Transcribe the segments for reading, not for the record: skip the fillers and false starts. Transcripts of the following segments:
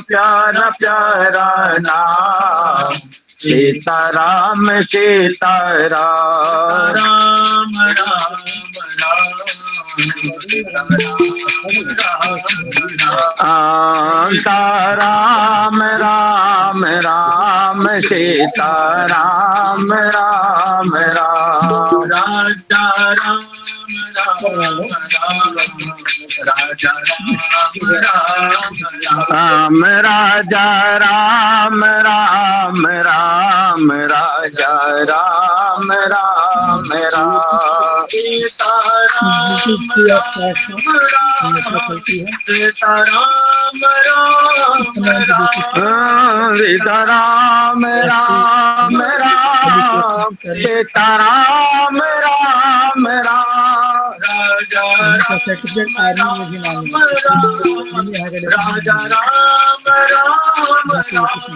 प्यारा प्यारा नाम सीताराम सीताराम राम राम राम राम राम सीताराम राम राम राजा राम राजा राम राजा राम राम राम राजा राम राम राम सीताराम सीताराम सीताराम राम राम सीताराम राम राम राजा राजा राम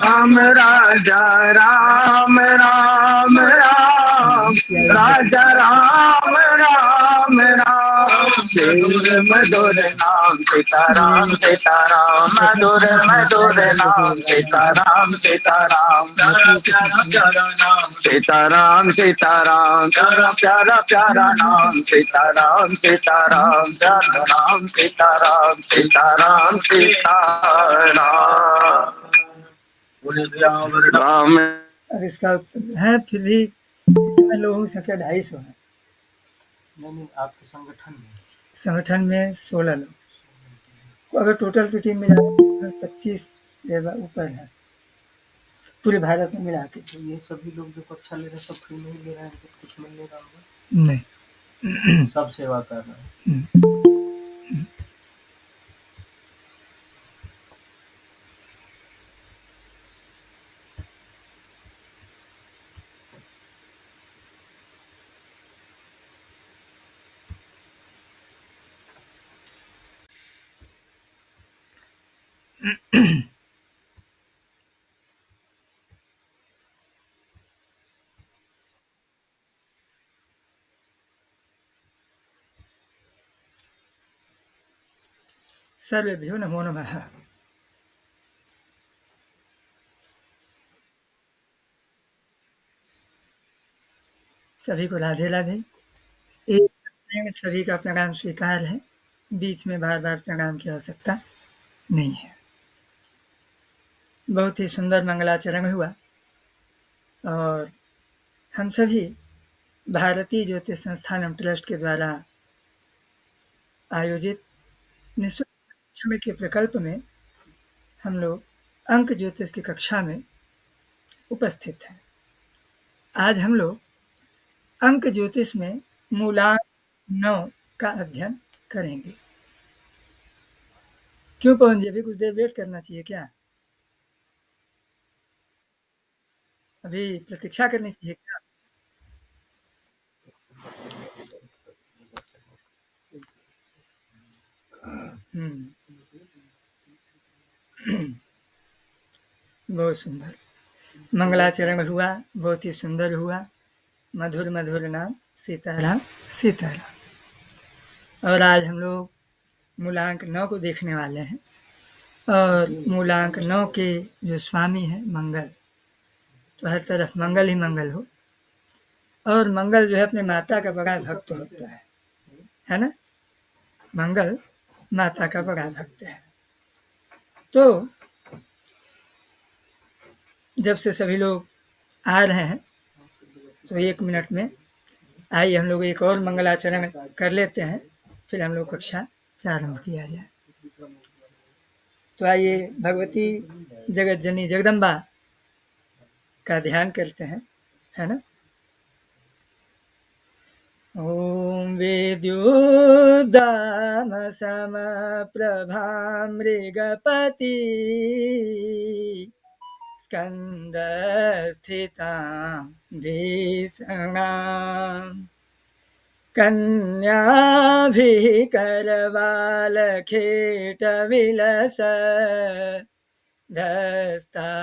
राम राजा राम राम राम राजा राम राम राम मधुर नाम सीताराम सीताराम मधुर मधुर नाम सीताराम सीताराम सीताराम सीताराम प्यारा प्यारा प्यारा नाम सीताराम सीताराम प्यारा नाम सीताराम सीताराम सीताराम। अब इसका है फिर भी इसमें लोगों की संख्या 250 है। नहीं आपके संगठन में 16 लोग, अगर टोटल की टीम मिला तो 25 से ऊपर है पूरे भारत में मिला के। तो ये सभी लोग जो कक्षा ले रहे हैं सब फ्री में ही ले रहे हैं, कुछ मिल नहीं रहा होगा? नहीं, सब सेवा कर रहे हैं। सर्वेभ्यो नमो नमः। सभी को राधे राधे। एक में सभी का प्रणाम स्वीकार है, बीच में बार बार प्रणाम की आवश्यकता नहीं है। बहुत ही सुंदर मंगलाचरण हुआ और हम सभी भारतीय ज्योतिष संस्थान एवं ट्रस्ट के द्वारा आयोजित निःशुल्क के प्रकल्प में हम लोग अंक ज्योतिष की कक्षा में उपस्थित हैं। आज हम लोग अंक ज्योतिष में मूलांक 9 का अध्ययन करेंगे। क्यों पवन जी, अभी कुछ देर वेट करना चाहिए क्या? अभी प्रतीक्षा करनी चाहिए क्या? बहुत सुंदर मंगलाचरण हुआ, बहुत ही सुंदर हुआ। मधुर मधुर नाम सीताराम सीताराम। और आज हम लोग मूलांक 9 को देखने वाले हैं और मूलांक 9 के जो स्वामी हैं मंगल, तो हर तरफ मंगल ही मंगल हो। और मंगल जो है अपने माता का बड़ा भक्त होता है ना? मंगल माता का बड़ा भक्त है। तो जब से सभी लोग आ रहे हैं तो 1 मिनट में आइए हम लोग एक और मंगलाचरण कर लेते हैं, फिर हम लोग कक्षा प्रारंभ किया जाए। तो आइए भगवती जगत जननी जगदम्बा का ध्यान करते हैं, है ना? ओम विद्युदाम समप्रभा मृगपति स्कंदस्थितां भीषणां कन्याभिः करवालखेटविलस धस्ताभिरासेवितां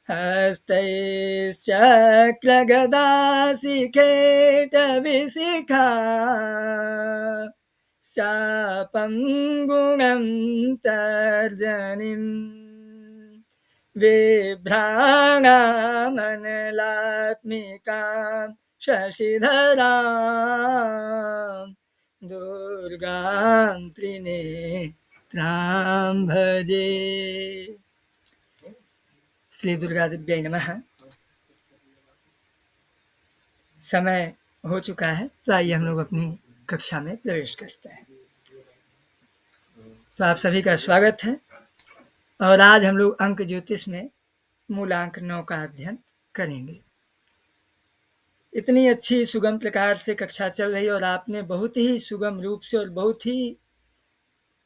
हस्तैश्चक्रगदाशिखेटविशिखा शापं गुणं तर्जनीं बिभ्राणामनलात्मिकां शशिधरां दुर्गां त्रिनेत्रां भजे। श्री दुर्गा देव्यै नमः। समय हो चुका है, तो आइए हम लोग अपनी कक्षा में प्रवेश करते हैं। तो आप सभी का स्वागत है और आज हम लोग अंक ज्योतिष में मूलांक 9 का अध्ययन करेंगे। इतनी अच्छी सुगम प्रकार से कक्षा चल रही और आपने बहुत ही सुगम रूप से और बहुत ही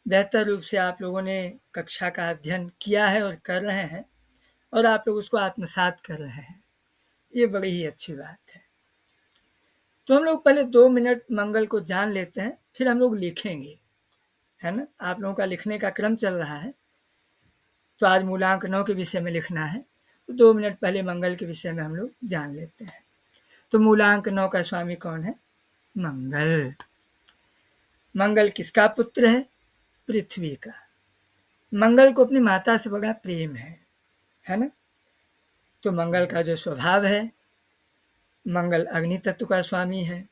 बेहतर रूप से आप लोगों ने कक्षा का अध्ययन किया है और कर रहे हैं और आप लोग उसको आत्मसात कर रहे हैं। ये बड़ी ही अच्छी बात है। तो हम लोग पहले 2 मिनट मंगल को जान लेते हैं, फिर हम लोग लिखेंगे, है ना। आप लोगों का लिखने का क्रम चल रहा है, तो आज मूलांक 9 के विषय में लिखना है, तो 2 मिनट पहले मंगल के विषय में हम लोग जान लेते हैं। तो मूलांक 9 का स्वामी कौन है? मंगल। मंगल किसका पुत्र है? पृथ्वी का। मंगल को अपनी माता से बड़ा प्रेम है ना। तो मंगल का जो स्वभाव है, मंगल अग्नि तत्व का स्वामी है,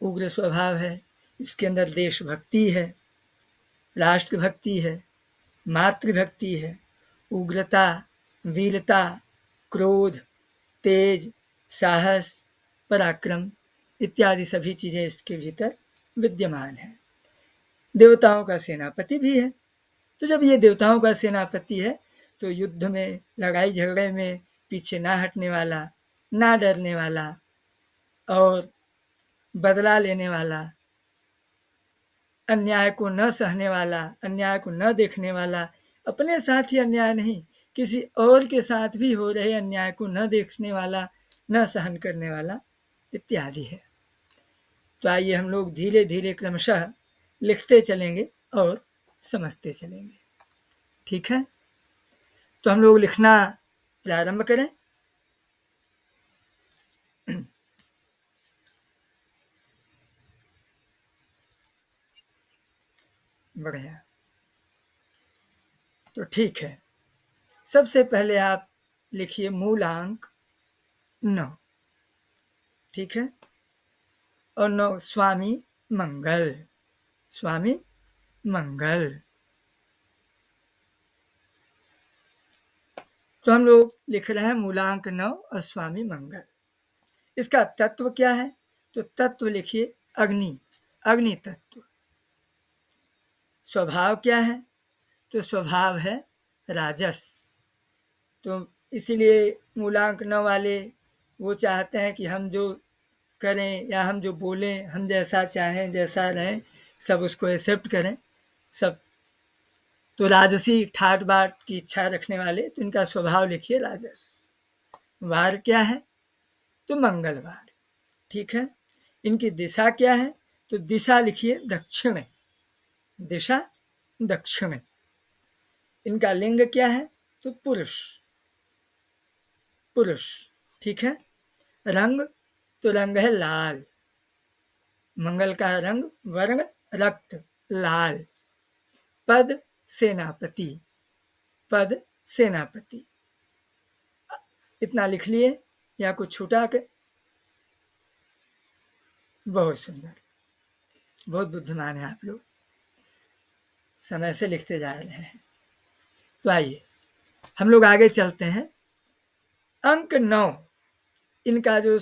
उग्र स्वभाव है, इसके अंदर देशभक्ति है, राष्ट्रभक्ति है, मातृभक्ति है, उग्रता, वीरता, क्रोध, तेज, साहस, पराक्रम इत्यादि सभी चीज़ें इसके भीतर विद्यमान हैं। देवताओं का सेनापति भी है। तो जब ये देवताओं का सेनापति है तो युद्ध में, लड़ाई झगड़े में पीछे ना हटने वाला, ना डरने वाला और बदला लेने वाला, अन्याय को न सहने वाला, अन्याय को न देखने वाला, अपने साथ ही अन्याय नहीं, किसी और के साथ भी हो रहे अन्याय को न देखने वाला, न सहन करने वाला इत्यादि है। तो आइए हम लोग धीरे धीरे क्रमशः लिखते चलेंगे और समझते चलेंगे, ठीक है। तो हम लोग लिखना प्रारंभ करें। बढ़िया, तो ठीक है। सबसे पहले आप लिखिए मूलांक 9, ठीक है। और 9 स्वामी मंगल, स्वामी मंगल। तो हम लोग लिख रहे हैं मूलांक 9 और स्वामी मंगल। इसका तत्व क्या है? तो तत्व लिखिए अग्नि, अग्नि तत्व। स्वभाव क्या है? तो स्वभाव है राजस। तो इसीलिए मूलांक 9 वाले वो चाहते हैं कि हम जो करें या हम जो बोलें, हम जैसा चाहें, जैसा रहें, सब उसको एक्सेप्ट करें सब। तो राजसी ठाट बाट की इच्छा रखने वाले, तो इनका स्वभाव लिखिए राजस। वार क्या है? तो मंगलवार, ठीक है। इनकी दिशा क्या है? तो दिशा लिखिए दक्षिण, दिशा दक्षिण। इनका लिंग क्या है? तो पुरुष, पुरुष, ठीक है। रंग, तो रंग है लाल, मंगल का रंग वर्ण रक्त लाल। पद सेनापति, पद सेनापति। इतना लिख लिए या कुछ छूटा के? बहुत सुंदर, बहुत बुद्धिमान है आप लोग, समय से लिखते जा रहे हैं। तो आइए हम लोग आगे चलते हैं। अंक 9, इनका जो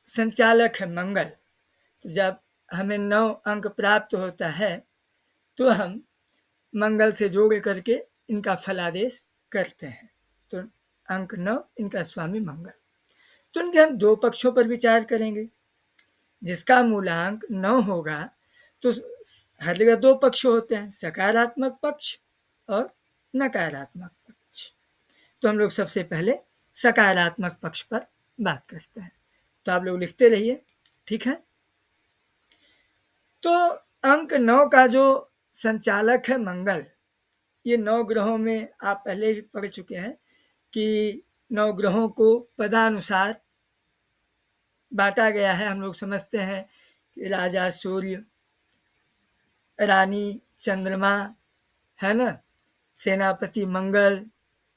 संचालक है मंगल। तो जब हमें 9 अंक प्राप्त होता है तो हम मंगल से जोड़ करके इनका फलादेश करते हैं। तो अंक 9 इनका स्वामी मंगल। तो इनके हम 2 पक्षों पर विचार करेंगे। जिसका मूलांक 9 होगा तो हर जगह 2 पक्ष होते हैं, सकारात्मक पक्ष और नकारात्मक पक्ष। तो हम लोग सबसे पहले सकारात्मक पक्ष पर बात करते हैं। तो आप लोग लिखते रहिए, ठीक है। तो अंक 9 का जो संचालक है मंगल, ये 9 ग्रहों में आप पहले भी पढ़ चुके हैं कि 9 ग्रहों को पदानुसार बांटा गया है। हम लोग समझते हैं कि राजा सूर्य, रानी चंद्रमा, है ना, सेनापति मंगल,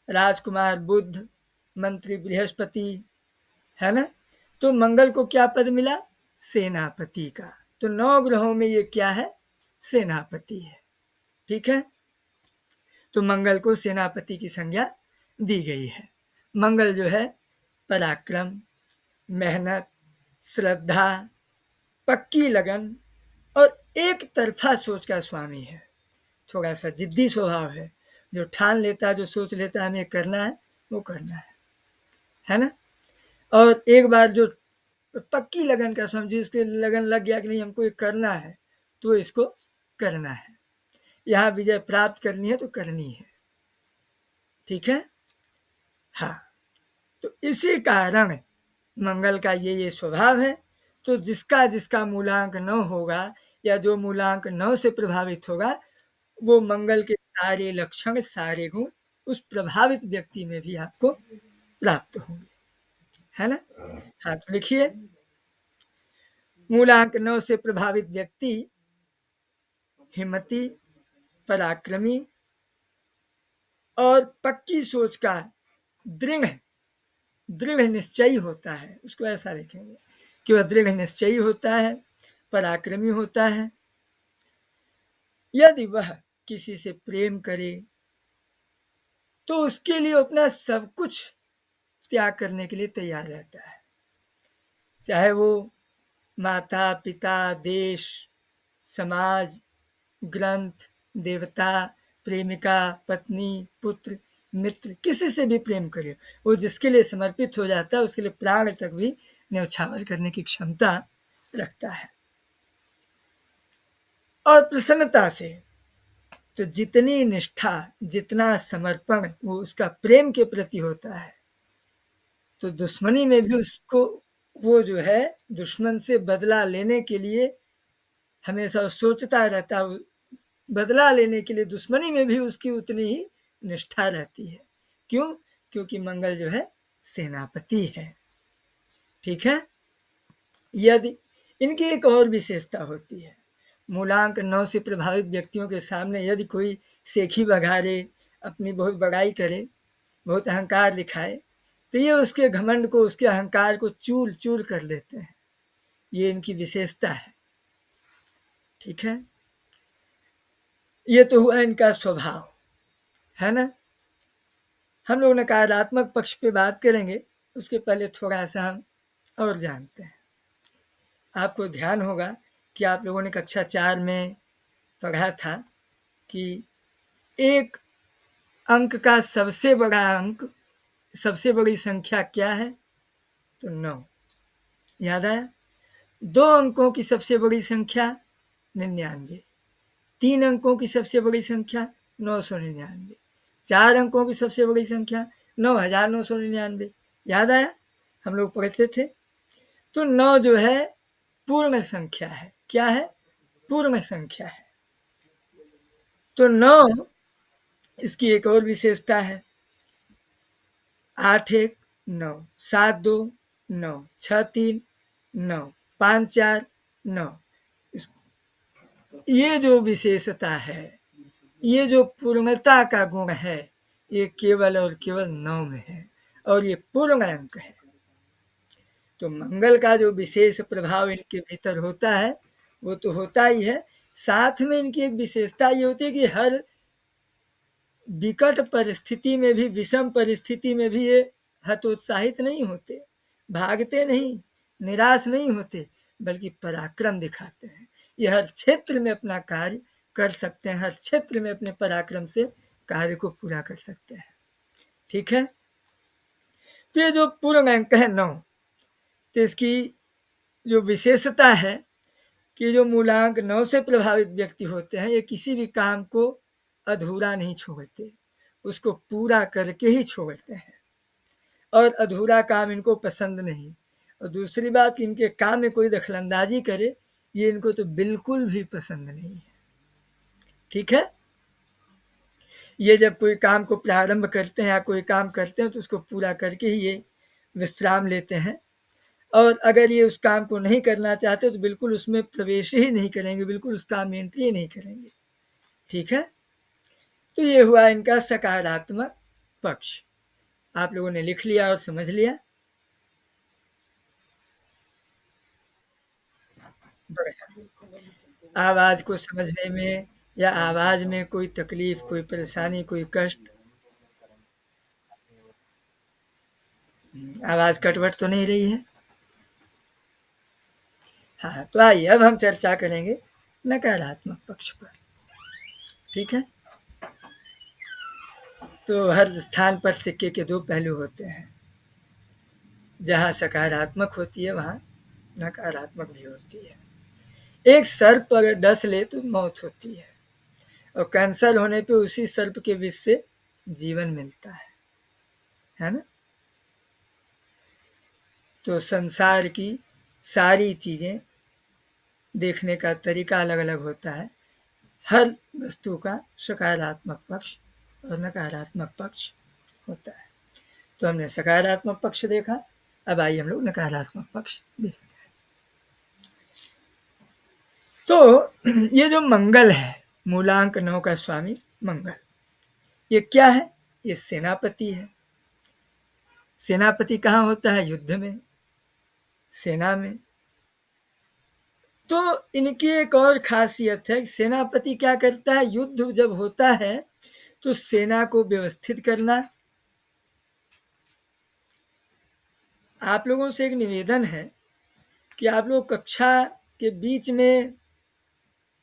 राजकुमार बुध, मंत्री बृहस्पति, है ना। तो मंगल को क्या पद मिला? सेनापति का। तो 9 ग्रहों में ये क्या है? सेनापति है। ठीक है, तो मंगल को सेनापति की संज्ञा दी गई है। मंगल जो है पराक्रम, मेहनत, श्रद्धा, पक्की लगन और एक तरफा सोच का स्वामी है। थोड़ा सा जिद्दी स्वभाव है, जो ठान लेता है, जो सोच लेता है हमें करना है, वो करना है ना। और एक बार जो पक्की लगन का स्वामी, जिसके लगन लग गया कि नहीं हमको ये करना है, तो इसको करना है, यहाँ विजय प्राप्त करनी है तो करनी है। ठीक है, हाँ। तो इसी कारण मंगल का ये स्वभाव है। तो जिसका जिसका मूलांक 9 होगा, या जो मूलांक 9 से प्रभावित होगा, वो मंगल के सारे लक्षण, सारे गुण उस प्रभावित व्यक्ति में भी आपको प्राप्त होंगे, है ना। हाँ, तो लिखिए, मूलांक 9 से प्रभावित व्यक्ति हिम्मती, पराक्रमी और पक्की सोच का दृढ़ दृढ़ निश्चयी होता है। उसको ऐसा लिखेंगे कि वह दृढ़ निश्चयी होता है, पराक्रमी होता है। यदि वह किसी से प्रेम करे तो उसके लिए अपना सब कुछ त्याग करने के लिए तैयार रहता है, चाहे वो माता पिता, देश, समाज, ग्रंथ, देवता, प्रेमिका, पत्नी, पुत्र, मित्र, किसी से भी प्रेम करे, वो जिसके लिए समर्पित हो जाता है उसके लिए प्राण तक भी न्यौछावर करने की क्षमता रखता है। और प्रसन्नता से, तो जितनी निष्ठा, जितना समर्पण वो उसका प्रेम के प्रति होता है, तो दुश्मनी में भी उसको, वो जो है दुश्मन से बदला लेने के लिए हमेशा सोचता रहता है, बदला लेने के लिए दुश्मनी में भी उसकी उतनी ही निष्ठा रहती है। क्यों? क्योंकि मंगल जो है सेनापति है। ठीक है, यदि इनकी एक और विशेषता होती है, मूलांक 9 से प्रभावित व्यक्तियों के सामने यदि कोई सेखी बघारे, अपनी बहुत बड़ाई करे, बहुत अहंकार दिखाए, तो ये उसके घमंड को, उसके अहंकार को चूर चूर कर लेते हैं। ये इनकी विशेषता है। ठीक है, ये तो हुआ इनका स्वभाव, है ना। हम लोग नकारात्मक पक्ष पे बात करेंगे, उसके पहले थोड़ा सा हम और जानते हैं। आपको ध्यान होगा कि आप लोगों ने कक्षा 4 में पढ़ा था कि एक अंक का सबसे बड़ा अंक, सबसे बड़ी संख्या क्या है? तो 9। याद आया? 2 अंकों की सबसे बड़ी संख्या 99, 3 अंकों की सबसे बड़ी संख्या 999, 4 अंकों की सबसे बड़ी संख्या 9999। याद आया? हम लोग पढ़ते थे। तो 9 जो है पूर्ण संख्या है। क्या है? पूर्ण संख्या है। तो 9, इसकी एक और विशेषता है, 8 1 9, 7 2 9, 6 3 9, 5 4 9। ये जो विशेषता है, ये जो पूर्णता का गुण है, ये केवल और केवल 9 में है, और ये पूर्ण अंक है। तो मंगल का जो विशेष प्रभाव इनके भीतर होता है, वो तो होता ही है। साथ में इनकी एक विशेषता ये होती है कि हर विकट परिस्थिति में भी, विषम परिस्थिति में भी ये हतोत्साहित नहीं होते, भागते नहीं, निराश नहीं होते, बल्कि पराक्रम दिखाते हैं। ये हर क्षेत्र में अपना कार्य कर सकते हैं, हर क्षेत्र में अपने पराक्रम से कार्य को पूरा कर सकते हैं। ठीक है, तो ये जो पूर्ण अंक है 9, तो इसकी जो विशेषता है कि जो मूलांक 9 से प्रभावित व्यक्ति होते हैं, ये किसी भी काम को अधूरा नहीं छोड़ते, उसको पूरा करके ही छोड़ते हैं, और अधूरा काम इनको पसंद नहीं। और दूसरी बात, इनके काम में कोई दखलंदाजी करे, ये इनको तो बिल्कुल भी पसंद नहीं है। ठीक है, ये जब कोई काम को प्रारंभ करते हैं या कोई काम करते हैं, तो उसको पूरा करके ही ये विश्राम लेते हैं। और अगर ये उस काम को नहीं करना चाहते तो बिल्कुल उसमें प्रवेश ही नहीं करेंगे, बिल्कुल उस काम में एंट्री नहीं करेंगे। ठीक है, तो ये हुआ इनका सकारात्मक पक्ष। आप लोगों ने लिख लिया और समझ लिया। आवाज को समझने में या आवाज में कोई तकलीफ, कोई परेशानी, कोई कष्ट? आवाज कटवट तो नहीं रही है? हाँ, तो आइए अब हम चर्चा करेंगे नकारात्मक पक्ष पर। ठीक है, तो हर स्थान पर सिक्के के दो पहलू होते हैं। जहाँ सकारात्मक होती है वहाँ नकारात्मक भी होती है। एक सर्प अगर डस ले तो मौत होती है, और कैंसर होने पे उसी सर्प के विष से जीवन मिलता है ना। तो संसार की सारी चीज़ें देखने का तरीका अलग अलग होता है। हर वस्तु का सकारात्मक पक्ष और नकारात्मक पक्ष होता है। तो हमने सकारात्मक पक्ष देखा, अब आइए हम लोग नकारात्मक पक्ष देखते हैं। तो ये जो मंगल है, मूलांक 9 का स्वामी मंगल, ये क्या है? ये सेनापति है। सेनापति कहाँ होता है? युद्ध में, सेना में। तो इनकी एक और खासियत है, सेनापति क्या करता है? युद्ध जब होता है तो सेना को व्यवस्थित करना। आप लोगों से एक निवेदन है कि आप लोग कक्षा के बीच में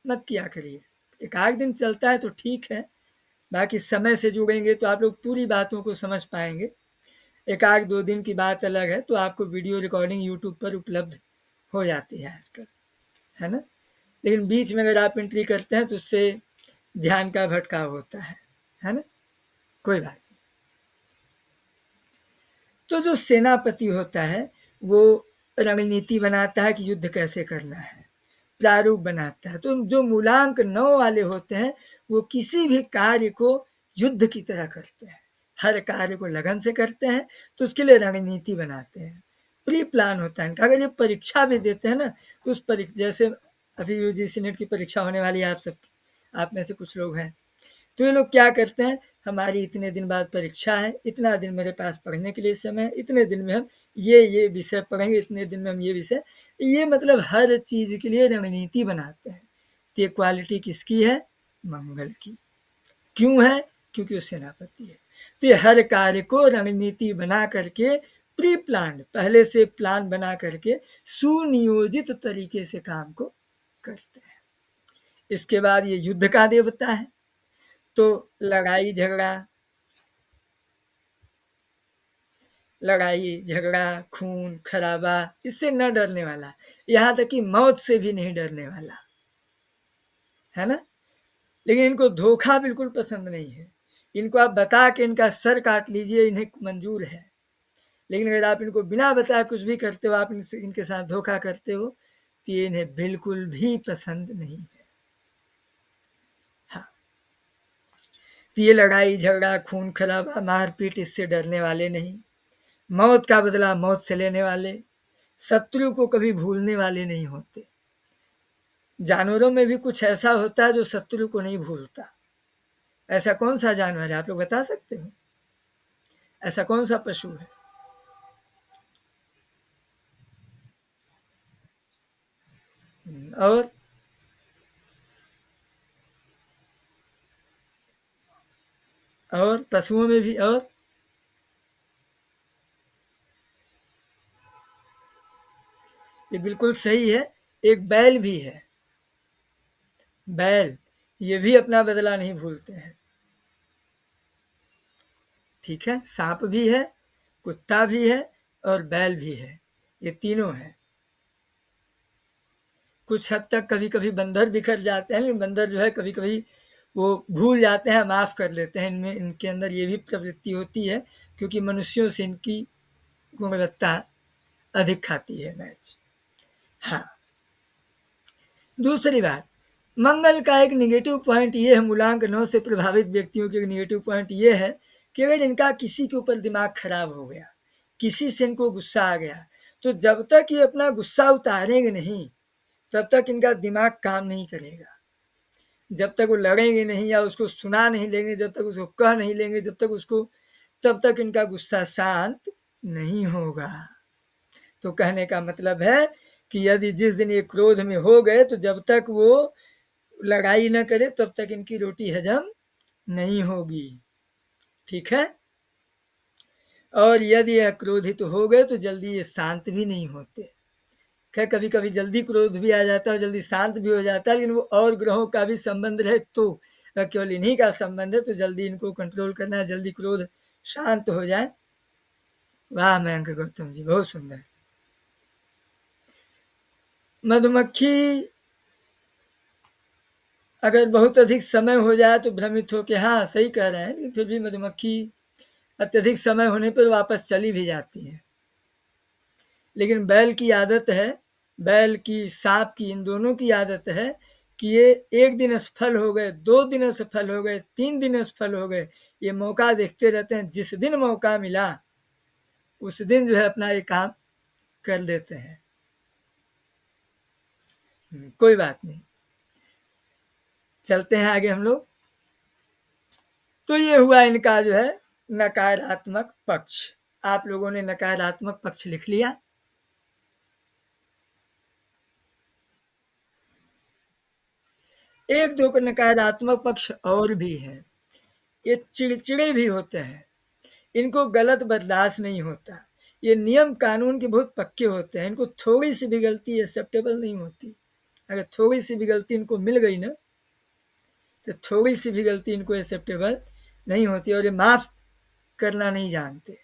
मत किया करिए। एक आध दिन चलता है तो ठीक है, बाकी समय से जुड़ेंगे तो आप लोग पूरी बातों को समझ पाएंगे। एक आध 2 दिन की बात अलग है, तो आपको वीडियो रिकॉर्डिंग यूट्यूब पर उपलब्ध हो जाती है आजकल, है ना। लेकिन बीच में अगर आप एंट्री करते हैं तो उससे ध्यान का भटकाव होता है ना। कोई बात नहीं। तो जो सेनापति होता है वो रणनीति बनाता है कि युद्ध कैसे करना है, प्रारूप बनाता है। तो जो मूलांक 9 वाले होते हैं वो किसी भी कार्य को युद्ध की तरह करते हैं, हर कार्य को लगन से करते हैं। तो उसके लिए रणनीति बनाते हैं, प्री प्लान होता है। अगर ये परीक्षा भी देते हैं ना, तो उस परीक्षा, जैसे अभी यूजीसी नेट की परीक्षा होने वाली है, आप में से कुछ लोग हैं, तो ये लोग क्या करते हैं, हमारी इतने दिन बाद परीक्षा है, इतना दिन मेरे पास पढ़ने के लिए समय है, इतने दिन में हम ये विषय पढ़ेंगे, इतने दिन में हम ये विषय, ये मतलब हर चीज़ के लिए रणनीति बनाते हैं। तो ये क्वालिटी किसकी है? मंगल की। क्यों है? क्योंकि वो सेनापति है। तो ये हर कार्य को रणनीति बना करके, प्री प्लान, पहले से प्लान बना करके सुनियोजित तरीके से काम को करते हैं। इसके बाद ये युद्ध का देवता है, तो लड़ाई झगड़ा, खून खराबा, इससे न डरने वाला, यहाँ तक कि मौत से भी नहीं डरने वाला, है ना। लेकिन इनको धोखा बिल्कुल पसंद नहीं है। इनको आप बता के इनका सर काट लीजिए, इन्हें मंजूर है। लेकिन अगर आप इनको बिना बताए कुछ भी करते हो, आप इनके साथ धोखा करते हो, तो ये इन्हें बिल्कुल भी पसंद नहीं है। हाँ, तो ये लड़ाई झगड़ा, खून खराबा, मारपीट, इससे डरने वाले नहीं। मौत का बदला मौत से लेने वाले, शत्रु को कभी भूलने वाले नहीं होते। जानवरों में भी कुछ ऐसा होता है जो शत्रु को नहीं भूलता। ऐसा कौन सा जानवर है, आप लोग बता सकते हो? ऐसा कौन सा पशु है? और पशुओं में भी, और ये बिल्कुल सही है, एक बैल भी है। बैल, ये भी अपना बदला नहीं भूलते हैं। ठीक है, सांप भी है, कुत्ता भी है और बैल भी है, ये तीनों हैं। कुछ हद तक कभी कभी बंदर बिखर जाते हैं, लेकिन बंदर जो है कभी कभी वो भूल जाते हैं, माफ़ कर लेते हैं। इनमें, इनके अंदर ये भी प्रवृत्ति होती है, क्योंकि मनुष्यों से इनकी गुणवत्ता अधिक खाती है मैच। हाँ, दूसरी बात, मंगल का एक निगेटिव पॉइंट ये है, मूलांक 9 से प्रभावित व्यक्तियों के निगेटिव पॉइंट ये है कि अगर इनका किसी के ऊपर दिमाग खराब हो गया, किसी से इनको गुस्सा आ गया, तो जब तक ये अपना गुस्सा उतारेंगे नहीं, तब तक इनका दिमाग काम नहीं करेगा। जब तक वो लड़ेंगे नहीं या उसको सुना नहीं लेंगे, जब तक उसको कह नहीं लेंगे, जब तक उसको, तब तक इनका गुस्सा शांत नहीं होगा। तो कहने का मतलब है कि यदि जिस दिन ये क्रोध में हो गए, तो जब तक वो लड़ाई न करे तब तक इनकी रोटी हजम नहीं होगी। ठीक है। और यदि यह क्रोधित हो गए तो जल्दी ये शांत भी नहीं होते। खैर कभी कभी जल्दी क्रोध भी आ जाता है, जल्दी शांत भी हो जाता है, लेकिन वो और ग्रहों का भी संबंध रहे तो, केवल इन्हीं का संबंध है तो जल्दी इनको कंट्रोल करना है, जल्दी क्रोध शांत हो जाए। वाह मयंक गौतम जी, बहुत सुंदर। मधुमक्खी अगर बहुत अधिक समय हो जाए तो भ्रमित हो के, हाँ सही कह रहे हैं, लेकिन फिर भी मधुमक्खी अत्यधिक समय होने पर वापस चली भी जाती है। लेकिन बैल की आदत है, बैल की, सांप की, इन दोनों की आदत है कि ये एक दिन असफल हो गए, 2 दिन असफल हो गए, 3 दिन असफल हो गए, ये मौका देखते रहते हैं। जिस दिन मौका मिला उस दिन जो है अपना ये काम कर देते हैं। कोई बात नहीं, चलते हैं आगे हम लोग। तो ये हुआ इनका जो है नकारात्मक पक्ष। आप लोगों ने नकारात्मक पक्ष लिख लिया। एक दो नकारात्मक पक्ष और भी है। ये चिड़चिड़े भी होते हैं, इनको गलत बर्दाश्त नहीं होता, ये नियम कानून के बहुत पक्के होते हैं, इनको थोड़ी सी भी गलती एक्सेप्टेबल नहीं होती। अगर थोड़ी सी भी गलती इनको मिल गई ना, तो थोड़ी सी भी गलती इनको एक्सेप्टेबल नहीं होती, और ये माफ़ करना नहीं जानते,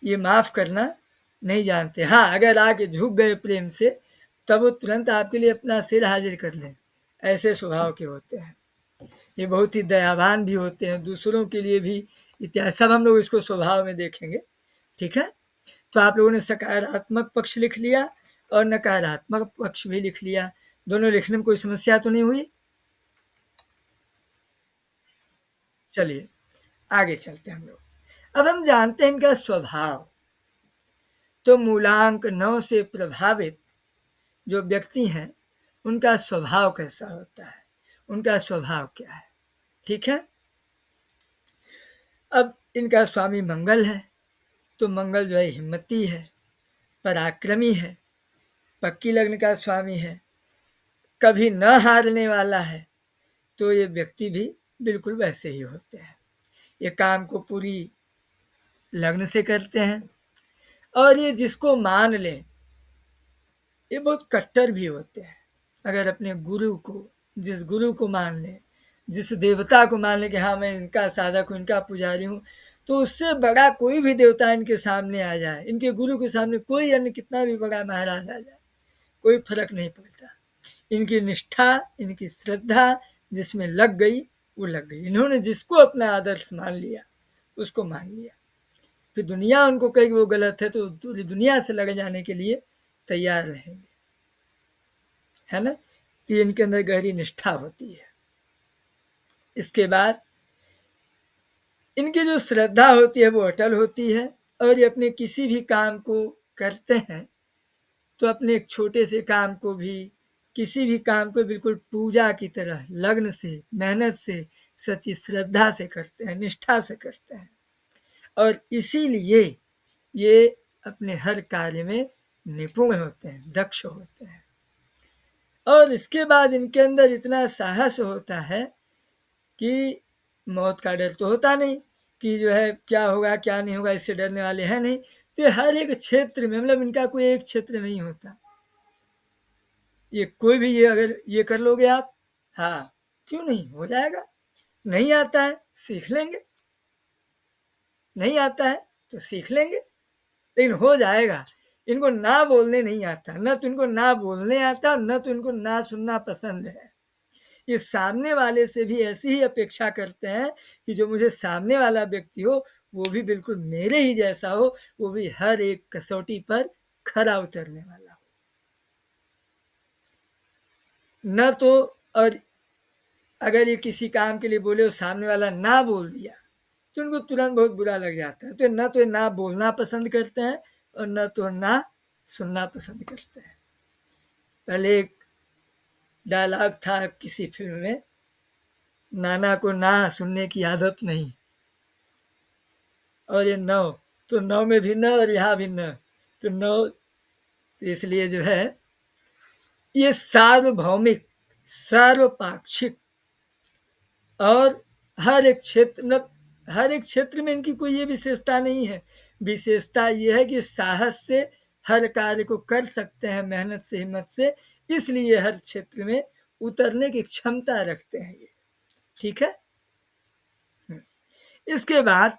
ये माफ़ करना नहीं जानते। हाँ, अगर आके झुक गए प्रेम से, तब वो तुरंत आपके लिए अपना सिर हाजिर कर लें, ऐसे स्वभाव के होते हैं। ये बहुत ही दयावान भी होते हैं, दूसरों के लिए भी इत्यादि, सब हम लोग इसको स्वभाव में देखेंगे। ठीक है। तो आप लोगों ने सकारात्मक पक्ष लिख लिया और नकारात्मक पक्ष भी लिख लिया। दोनों लिखने में कोई समस्या तो नहीं हुई? चलिए आगे चलते हैं हम लोग। अब हम जानते हैं इनका स्वभाव। तो मूलांक 9 से प्रभावित जो व्यक्ति हैं, उनका स्वभाव कैसा होता है, उनका स्वभाव क्या है। ठीक है। अब इनका स्वामी मंगल है, तो मंगल जो है हिम्मती है, पराक्रमी है, पक्की लग्न का स्वामी है, कभी न हारने वाला है। तो ये व्यक्ति भी बिल्कुल वैसे ही होते हैं, ये काम को पूरी लगन से करते हैं, और ये जिसको मान लें, ये बहुत कट्टर भी होते हैं। अगर अपने गुरु को, जिस गुरु को मान लें, जिस देवता को मान लें कि हाँ मैं इनका साधक हूँ, इनका पुजारी हूँ, तो उससे बड़ा कोई भी देवता इनके सामने आ जाए, इनके गुरु के सामने कोई अन्य कितना भी बड़ा महाराज आ जाए, कोई फर्क नहीं पड़ता। इनकी निष्ठा, इनकी श्रद्धा जिसमें लग गई वो लग गई। इन्होंने जिसको अपना आदर्श मान लिया उसको मान लिया, फिर दुनिया उनको कहे वो गलत है तो पूरी दुनिया से लड़ जाने के लिए तैयार रहेंगे, है ना। तो इनके अंदर गहरी निष्ठा होती है। इसके बाद इनकी जो श्रद्धा होती है वो अटल होती है, और ये अपने किसी भी काम को करते हैं तो अपने एक छोटे से काम को भी, किसी भी काम को बिल्कुल पूजा की तरह लगन से, मेहनत से, सच्ची श्रद्धा से करते हैं, निष्ठा से करते हैं, और इसीलिए ये अपने हर कार्य में निपुण होते हैं, दक्ष होते हैं। और इसके बाद इनके अंदर इतना साहस होता है कि मौत का डर तो होता नहीं कि जो है क्या होगा क्या नहीं होगा, इससे डरने वाले हैं नहीं। तो हर एक क्षेत्र में, मतलब इनका कोई एक क्षेत्र नहीं होता, ये कोई भी, ये अगर ये कर लोगे आप, हाँ क्यों नहीं, हो जाएगा। नहीं आता है सीख लेंगे, नहीं आता है तो सीख लेंगे, लेकिन हो जाएगा। इनको ना बोलने नहीं आता, न तो इनको ना बोलने आता, न तो इनको ना सुनना पसंद है। ये सामने वाले से भी ऐसी ही अपेक्षा करते हैं कि जो मुझे सामने वाला व्यक्ति हो वो भी बिल्कुल मेरे ही जैसा हो, वो भी हर एक कसौटी पर खरा उतरने वाला हो। न तो, और अगर ये किसी काम के लिए बोले और सामने वाला ना बोल दिया तो उनको तुरंत बहुत बुरा लग जाता है। तो न तो ना बोलना पसंद करते हैं और न तो ना सुनना पसंद करते हैं। पहले एक डायलॉग था किसी फिल्म में, नाना को ना सुनने की आदत नहीं, और ये नौ, तो नौ में भी न और यहाँ भी न, तो नौ, तो इसलिए जो है ये सार्वभौमिक, सार्वपाक्षिक, और हर एक क्षेत्र मतलब हर एक क्षेत्र में इनकी कोई ये विशेषता नहीं है। विशेषता ये है कि साहस से हर कार्य को कर सकते हैं, मेहनत से, हिम्मत से, इसलिए हर क्षेत्र में उतरने की क्षमता रखते हैं ये। ठीक है। इसके बाद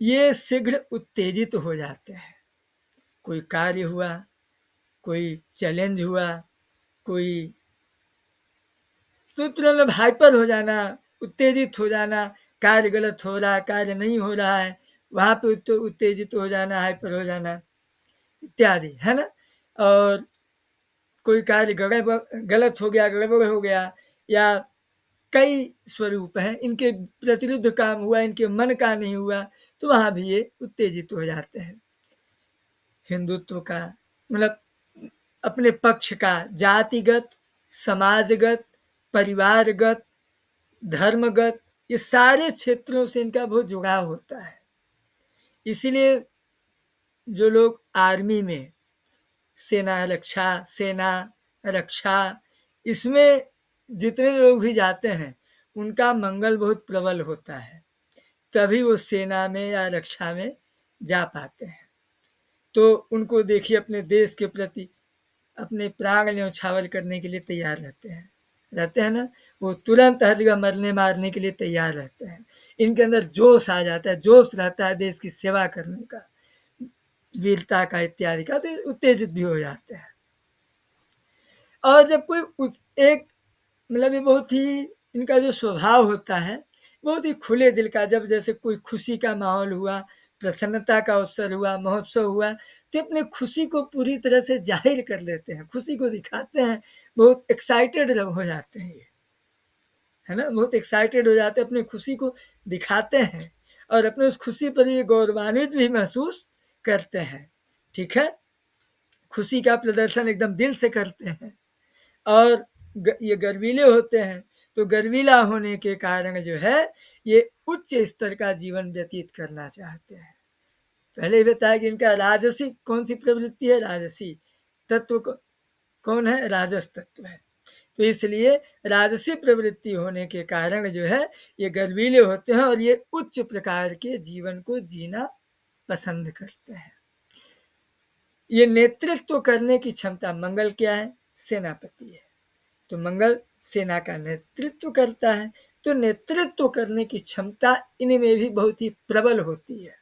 ये शीघ्र उत्तेजित हो जाते हैं। कोई कार्य हुआ, कोई चैलेंज हुआ, कोई, तो तुरंत हाइपर हो जाना, उत्तेजित हो जाना, कार्य गलत हो रहा है, कार्य नहीं हो रहा है, वहाँ पे उत्तेजित हो जाना, हाइपर हो जाना इत्यादि, है ना। और कोई कार्य गलत हो गया, गड़बड़ हो गया, या कई स्वरूप हैं, इनके प्रतिरुद्ध काम हुआ, इनके मन का नहीं हुआ, तो वहाँ भी ये उत्तेजित हो जाते हैं। हिंदुत्व का मतलब अपने पक्ष का जातिगत, समाजगत, परिवारगत, धर्मगत, ये सारे क्षेत्रों से इनका बहुत जुड़ाव होता है। इसीलिए जो लोग आर्मी में, सेना रक्षा, इसमें जितने लोग भी जाते हैं उनका मंगल बहुत प्रबल होता है, तभी वो सेना में या रक्षा में जा पाते हैं। तो उनको देखिए अपने देश के प्रति अपने प्राण न्यौछावर करने के लिए तैयार रहते हैं ना। वो तुरंत हर जगह मरने मारने के लिए तैयार रहते हैं। इनके अंदर जोश आ जाता है, जोश रहता है देश की सेवा करने का, वीरता का इत्यादि का, तो उत्तेजित भी हो जाते हैं। और जब कोई एक मतलब ये बहुत ही इनका जो स्वभाव होता है बहुत ही खुले दिल का, जब जैसे कोई खुशी का माहौल हुआ, प्रसन्नता का अवसर हुआ, महोत्सव हुआ, तो अपने खुशी को पूरी तरह से जाहिर कर लेते हैं, खुशी को दिखाते हैं, बहुत एक्साइटेड हो जाते हैं ये, है ना, बहुत एक्साइटेड हो जाते हैं, अपनी खुशी को दिखाते हैं और अपने उस खुशी पर ये गौरवान्वित भी महसूस करते हैं। ठीक है। खुशी का प्रदर्शन एकदम दिल से करते हैं और ये गर्वीले होते हैं, तो गर्वीला होने के कारण जो है ये उच्च स्तर का जीवन व्यतीत करना चाहते हैं। पहले ही बताया कि इनका राजसी कौन सी प्रवृत्ति है, राजसी तत्व कौन है, राजस तत्व है। तो इसलिए राजसी प्रवृत्ति होने के कारण जो है ये गर्वीले होते हैं और ये उच्च प्रकार के जीवन को जीना पसंद करते हैं। ये नेतृत्व करने की क्षमता, मंगल क्या है, सेनापति है, तो मंगल सेना का नेतृत्व करता है, तो नेतृत्व करने की क्षमता इनमें भी बहुत ही प्रबल होती है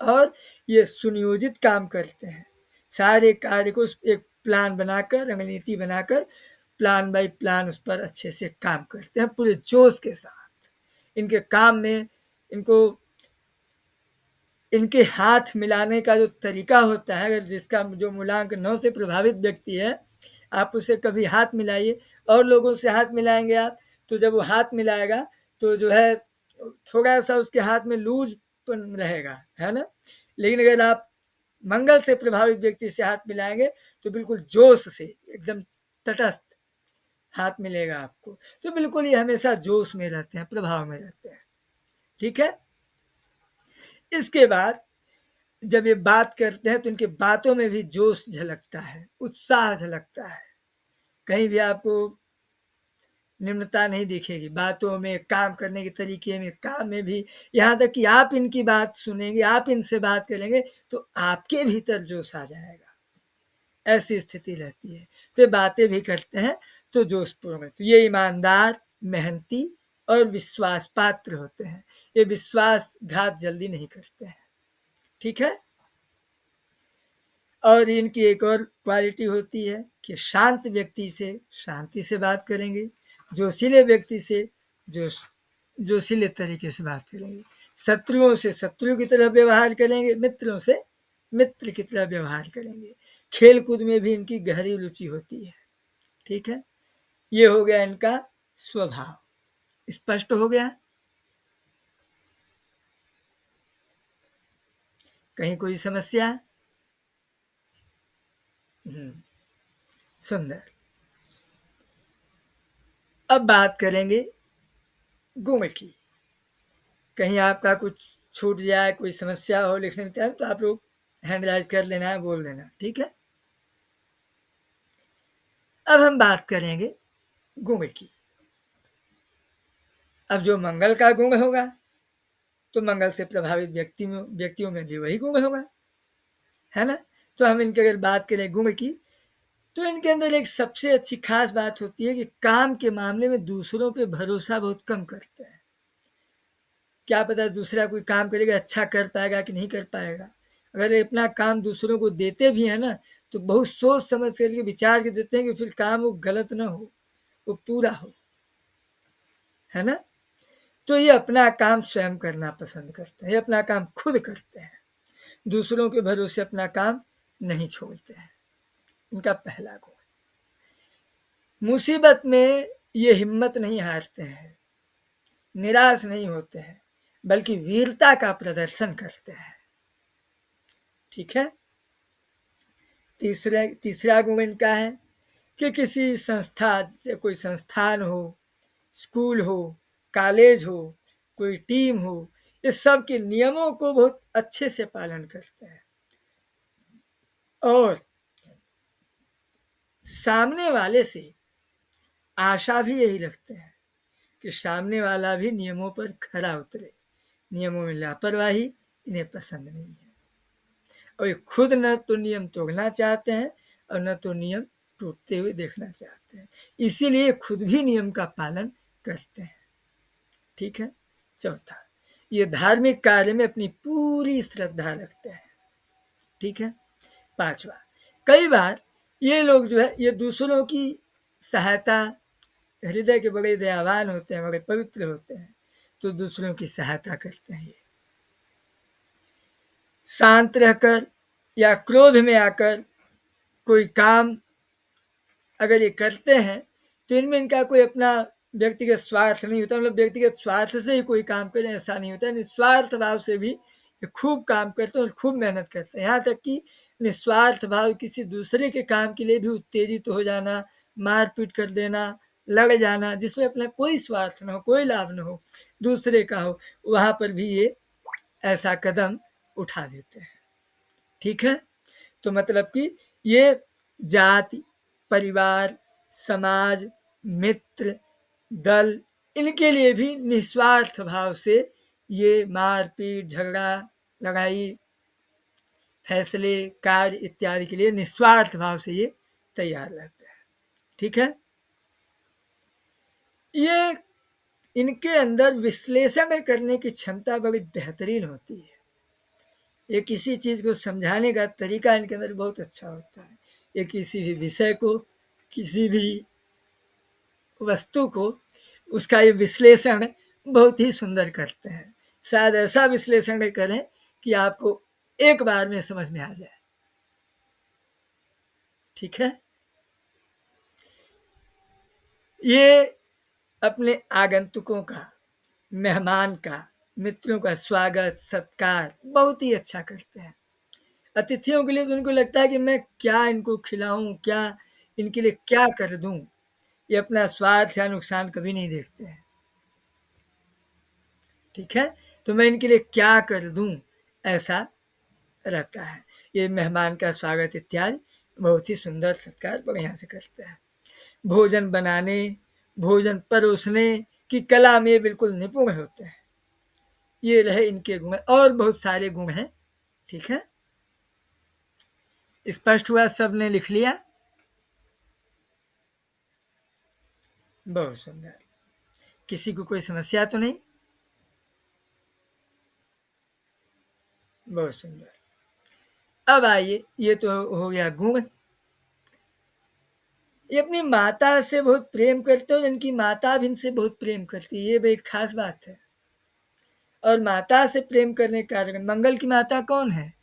और ये सुनियोजित काम करते हैं। सारे कार्य को एक प्लान बनाकर, रणनीति बनाकर, प्लान बाय प्लान उस पर अच्छे से काम करते हैं पूरे जोश के साथ। इनके काम में इनके हाथ मिलाने का जो तरीका होता है, अगर जिसका जो मूलांक 9 से प्रभावित व्यक्ति है, आप उसे कभी हाथ मिलाइए, और लोगों से हाथ मिलाएंगे आप, तो जब वो हाथ मिलाएगा तो जो है थोड़ा सा उसके हाथ में लूज रहेगा, है ना। लेकिन अगर आप मंगल से प्रभावित व्यक्ति से हाथ मिलाएंगे तो बिल्कुल जोश से, एकदम तटस्थ हाथ मिलेगा आपको, तो बिल्कुल ये हमेशा जोश में रहते हैं, प्रभाव में रहते हैं। ठीक है। इसके बाद जब ये बात करते हैं तो इनके बातों में भी जोश झलकता है, उत्साह झलकता है, कहीं भी आपको निम्नता नहीं दिखेगी, बातों में, काम करने के तरीके में, काम में भी। यहाँ तक कि आप इनकी बात सुनेंगे, आप इनसे बात करेंगे तो आपके भीतर जोश आ जाएगा, ऐसी स्थिति रहती है। तो बातें भी करते हैं तो जोशपूर्ण, तो ये ईमानदार, मेहनती और विश्वास पात्र होते हैं, ये विश्वासघात जल्दी नहीं करते हैं। ठीक है। और इनकी एक और क्वालिटी होती है कि शांत व्यक्ति से शांति से बात करेंगे, जोशीले व्यक्ति से जोशीले तरीके से बात करेंगे, शत्रुओं से शत्रु की तरह व्यवहार करेंगे, मित्रों से मित्र की तरह व्यवहार करेंगे। खेल कूद में भी इनकी गहरी रुचि होती है। ठीक है। ये हो गया इनका स्वभाव, स्पष्ट हो गया। कहीं कोई समस्या? सुंदर। अब बात करेंगे गुण की। कहीं आपका कुछ छूट जाए, कोई समस्या हो लिखने में तो आप लोग हैंड राइज कर लेना है, बोल देना, ठीक है। अब हम बात करेंगे गुण की। अब जो मंगल का गुण होगा तो मंगल से प्रभावित व्यक्तियों में भी वही गुण होगा, है ना। तो हम इनकी अगर बात करें गुण की, तो इनके अंदर एक सबसे अच्छी खास बात होती है कि काम के मामले में दूसरों पे भरोसा बहुत कम करते हैं। क्या पता दूसरा कोई काम करेगा अच्छा कर पाएगा कि नहीं कर पाएगा। अगर अपना काम दूसरों को देते भी है ना, तो बहुत सोच समझ करके विचार के देते हैं कि फिर काम वो गलत ना हो, वो पूरा हो, है ना। तो ये अपना काम स्वयं करना पसंद करते हैं, ये अपना काम खुद करते हैं, दूसरों के भरोसे अपना काम नहीं छोड़ते हैं। इनका पहला गुण। मुसीबत में ये हिम्मत नहीं हारते हैं, निराश नहीं होते हैं, बल्कि वीरता का प्रदर्शन करते हैं, ठीक है। तीसरा गुण इनका है कि किसी संस्था, कोई संस्थान हो, स्कूल हो, कॉलेज हो, कोई टीम हो, इस सब के नियमों को बहुत अच्छे से पालन करते हैं और सामने वाले से आशा भी यही रखते हैं कि सामने वाला भी नियमों पर खरा उतरे। नियमों में लापरवाही इन्हें पसंद नहीं है और ये खुद न तो नियम तोड़ना चाहते हैं और न तो नियम टूटते हुए देखना चाहते हैं, इसीलिए खुद भी नियम का पालन करते हैं, ठीक है। चौथा, ये धार्मिक कार्य में अपनी पूरी श्रद्धा रखते हैं, ठीक है। पांचवा, कई बार ये लोग जो है ये दूसरों की सहायता, हृदय के बड़े दयावान होते हैं, बड़े पवित्र होते हैं, तो दूसरों की सहायता करते हैं। ये शांत रहकर या क्रोध में आकर कोई काम अगर ये करते हैं तो इनमें इनका कोई अपना व्यक्तिगत स्वार्थ नहीं होता, मतलब व्यक्तिगत स्वार्थ से ही कोई काम करें ऐसा नहीं होता। निस्वार्थ भाव से भी ये खूब काम करते हैं और खूब मेहनत करते हैं, यहाँ तक कि निस्वार्थ भाव किसी दूसरे के काम के लिए भी उत्तेजित हो जाना, मारपीट कर देना, लड़ जाना, जिसमें अपना कोई स्वार्थ ना हो, कोई लाभ ना हो, दूसरे का हो, वहाँ पर भी ये ऐसा कदम उठा देते हैं, ठीक है। तो मतलब कि ये जाति, परिवार, समाज, मित्र, दल, इनके लिए भी निस्वार्थ भाव से ये मारपीट, झगड़ा, लड़ाई, फैसले, कार्य इत्यादि के लिए निस्वार्थ भाव से ये तैयार रहते हैं, ठीक है। ये इनके अंदर विश्लेषण करने की क्षमता बड़ी बेहतरीन होती है। ये किसी चीज़ को समझाने का तरीका इनके अंदर बहुत अच्छा होता है। ये किसी भी विषय को, किसी भी वस्तु को, उसका ये विश्लेषण बहुत ही सुंदर करते हैं। शायद ऐसा विश्लेषण करें कि आपको एक बार में समझ में आ जाए, ठीक है। ये अपने आगंतुकों का, मेहमान का, मित्रों का स्वागत सत्कार बहुत ही अच्छा करते हैं। अतिथियों के लिए तो उनको लगता है कि मैं क्या इनको खिलाऊं, क्या इनके लिए क्या कर दूं। ये अपना स्वार्थ या नुकसान कभी नहीं देखते हैं, ठीक है। तो मैं इनके लिए क्या कर दूं, ऐसा रहता है। ये मेहमान का स्वागत इत्यादि बहुत ही सुंदर सत्कार बढ़िया से करते हैं। भोजन बनाने, भोजन परोसने की कला में बिल्कुल निपुण होते हैं। ये रहे इनके गुण, और बहुत सारे गुण हैं, ठीक है। स्पष्ट हुआ, सबने लिख लिया, बहुत सुंदर। किसी को कोई समस्या तो नहीं, बहुत सुंदर। अब आइए, ये तो हो गया गुण। ये अपनी माता से बहुत प्रेम करते हैं और इनकी माता भी इनसे बहुत प्रेम करती है, ये भी एक खास बात है। और माता से प्रेम करने के कारण, मंगल की माता कौन है?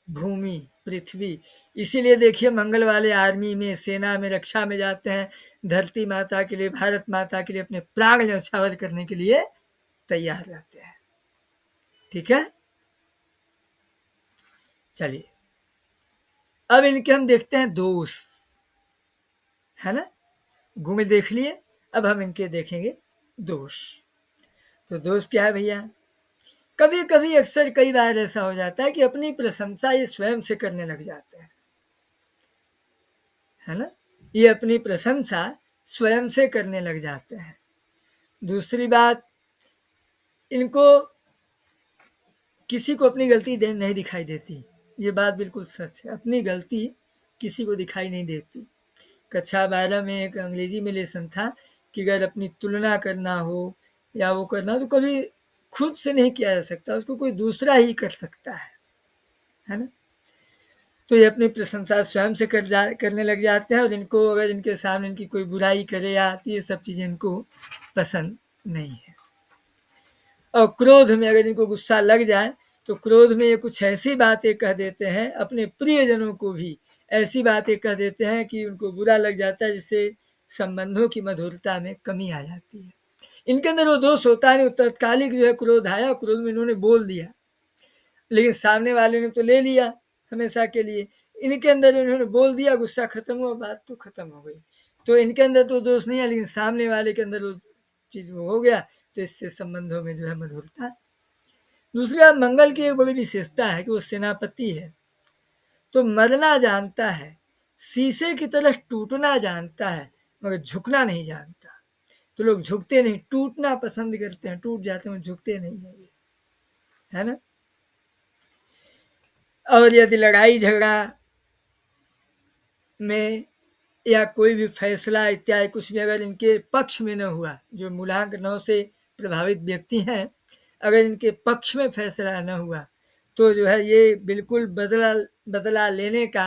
भूमि, पृथ्वी। इसीलिए देखिए मंगल वाले आर्मी में, सेना में, रक्षा में जाते हैं, धरती माता के लिए, भारत माता के लिए अपने प्राण न्यौछावर करने के लिए तैयार रहते हैं, ठीक है। चलिए, अब इनके हम देखते हैं दोष, है ना। गुण देख लिए, अब हम इनके देखेंगे दोष। तो दोष क्या है भैया? कभी कभी अक्सर कई बार ऐसा हो जाता है कि अपनी प्रशंसा ये स्वयं से करने लग जाते हैं, है ना। ये अपनी प्रशंसा स्वयं से करने लग जाते हैं। दूसरी बात, इनको किसी को अपनी गलती नहीं दिखाई देती। ये बात बिल्कुल सच है, अपनी गलती किसी को दिखाई नहीं देती। कक्षा 12 में एक अंग्रेजी में लेसन था कि अगर अपनी तुलना करना हो या वो करना हो तो कभी खुद से नहीं किया जा सकता, उसको कोई दूसरा ही कर सकता है ना। तो ये अपनी प्रशंसा स्वयं से करने लग जाते हैं, और इनको अगर इनके सामने इनकी कोई बुराई करे या तो ये सब चीज़ें इनको पसंद नहीं है। और क्रोध में अगर इनको गुस्सा लग जाए तो क्रोध में ये कुछ ऐसी बातें कह देते हैं, अपने प्रियजनों को भी ऐसी बातें कह देते हैं कि उनको बुरा लग जाता है, जिससे संबंधों की मधुरता में कमी आ जाती है। इनके अंदर वो दोष होता है, तत्कालिक जो है क्रोध आया, क्रोध में इन्होंने बोल दिया, लेकिन सामने वाले ने तो ले लिया हमेशा के लिए। इनके अंदर इन्होंने बोल दिया, गुस्सा खत्म हुआ, बात तो खत्म हो गई। तो इनके अंदर तो दोष नहीं है, लेकिन सामने वाले के अंदर वो चीज़ वो हो गया, तो इससे संबंधों में जो है मधुरता। दूसरी बात, मंगल की एक बड़ी विशेषता है कि वो सेनापति है, तो मरना जानता है, शीशे की तरह टूटना जानता है, मगर झुकना नहीं जानता। तो लोग झुकते नहीं, टूटना पसंद करते हैं, टूट जाते हैं, झुकते नहीं है ये, है ना। और यदि लड़ाई झगड़ा में या कोई भी फैसला इत्यादि कुछ भी अगर इनके पक्ष में न हुआ, जो मूलांक 9 से प्रभावित व्यक्ति हैं, अगर इनके पक्ष में फैसला न हुआ तो जो है ये बिल्कुल बदला लेने का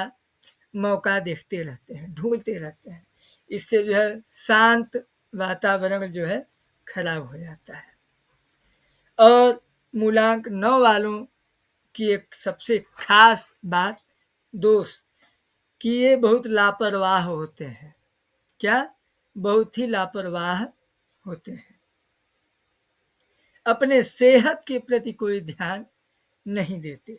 मौका देखते रहते हैं, ढूंढते रहते हैं। इससे जो है शांत वातावरण जो है खराब हो जाता है। और मूलांक 9 वालों की एक सबसे खास बात, दोष, कि ये बहुत लापरवाह होते हैं। क्या? बहुत ही लापरवाह होते हैं। अपने सेहत के प्रति कोई ध्यान नहीं देते,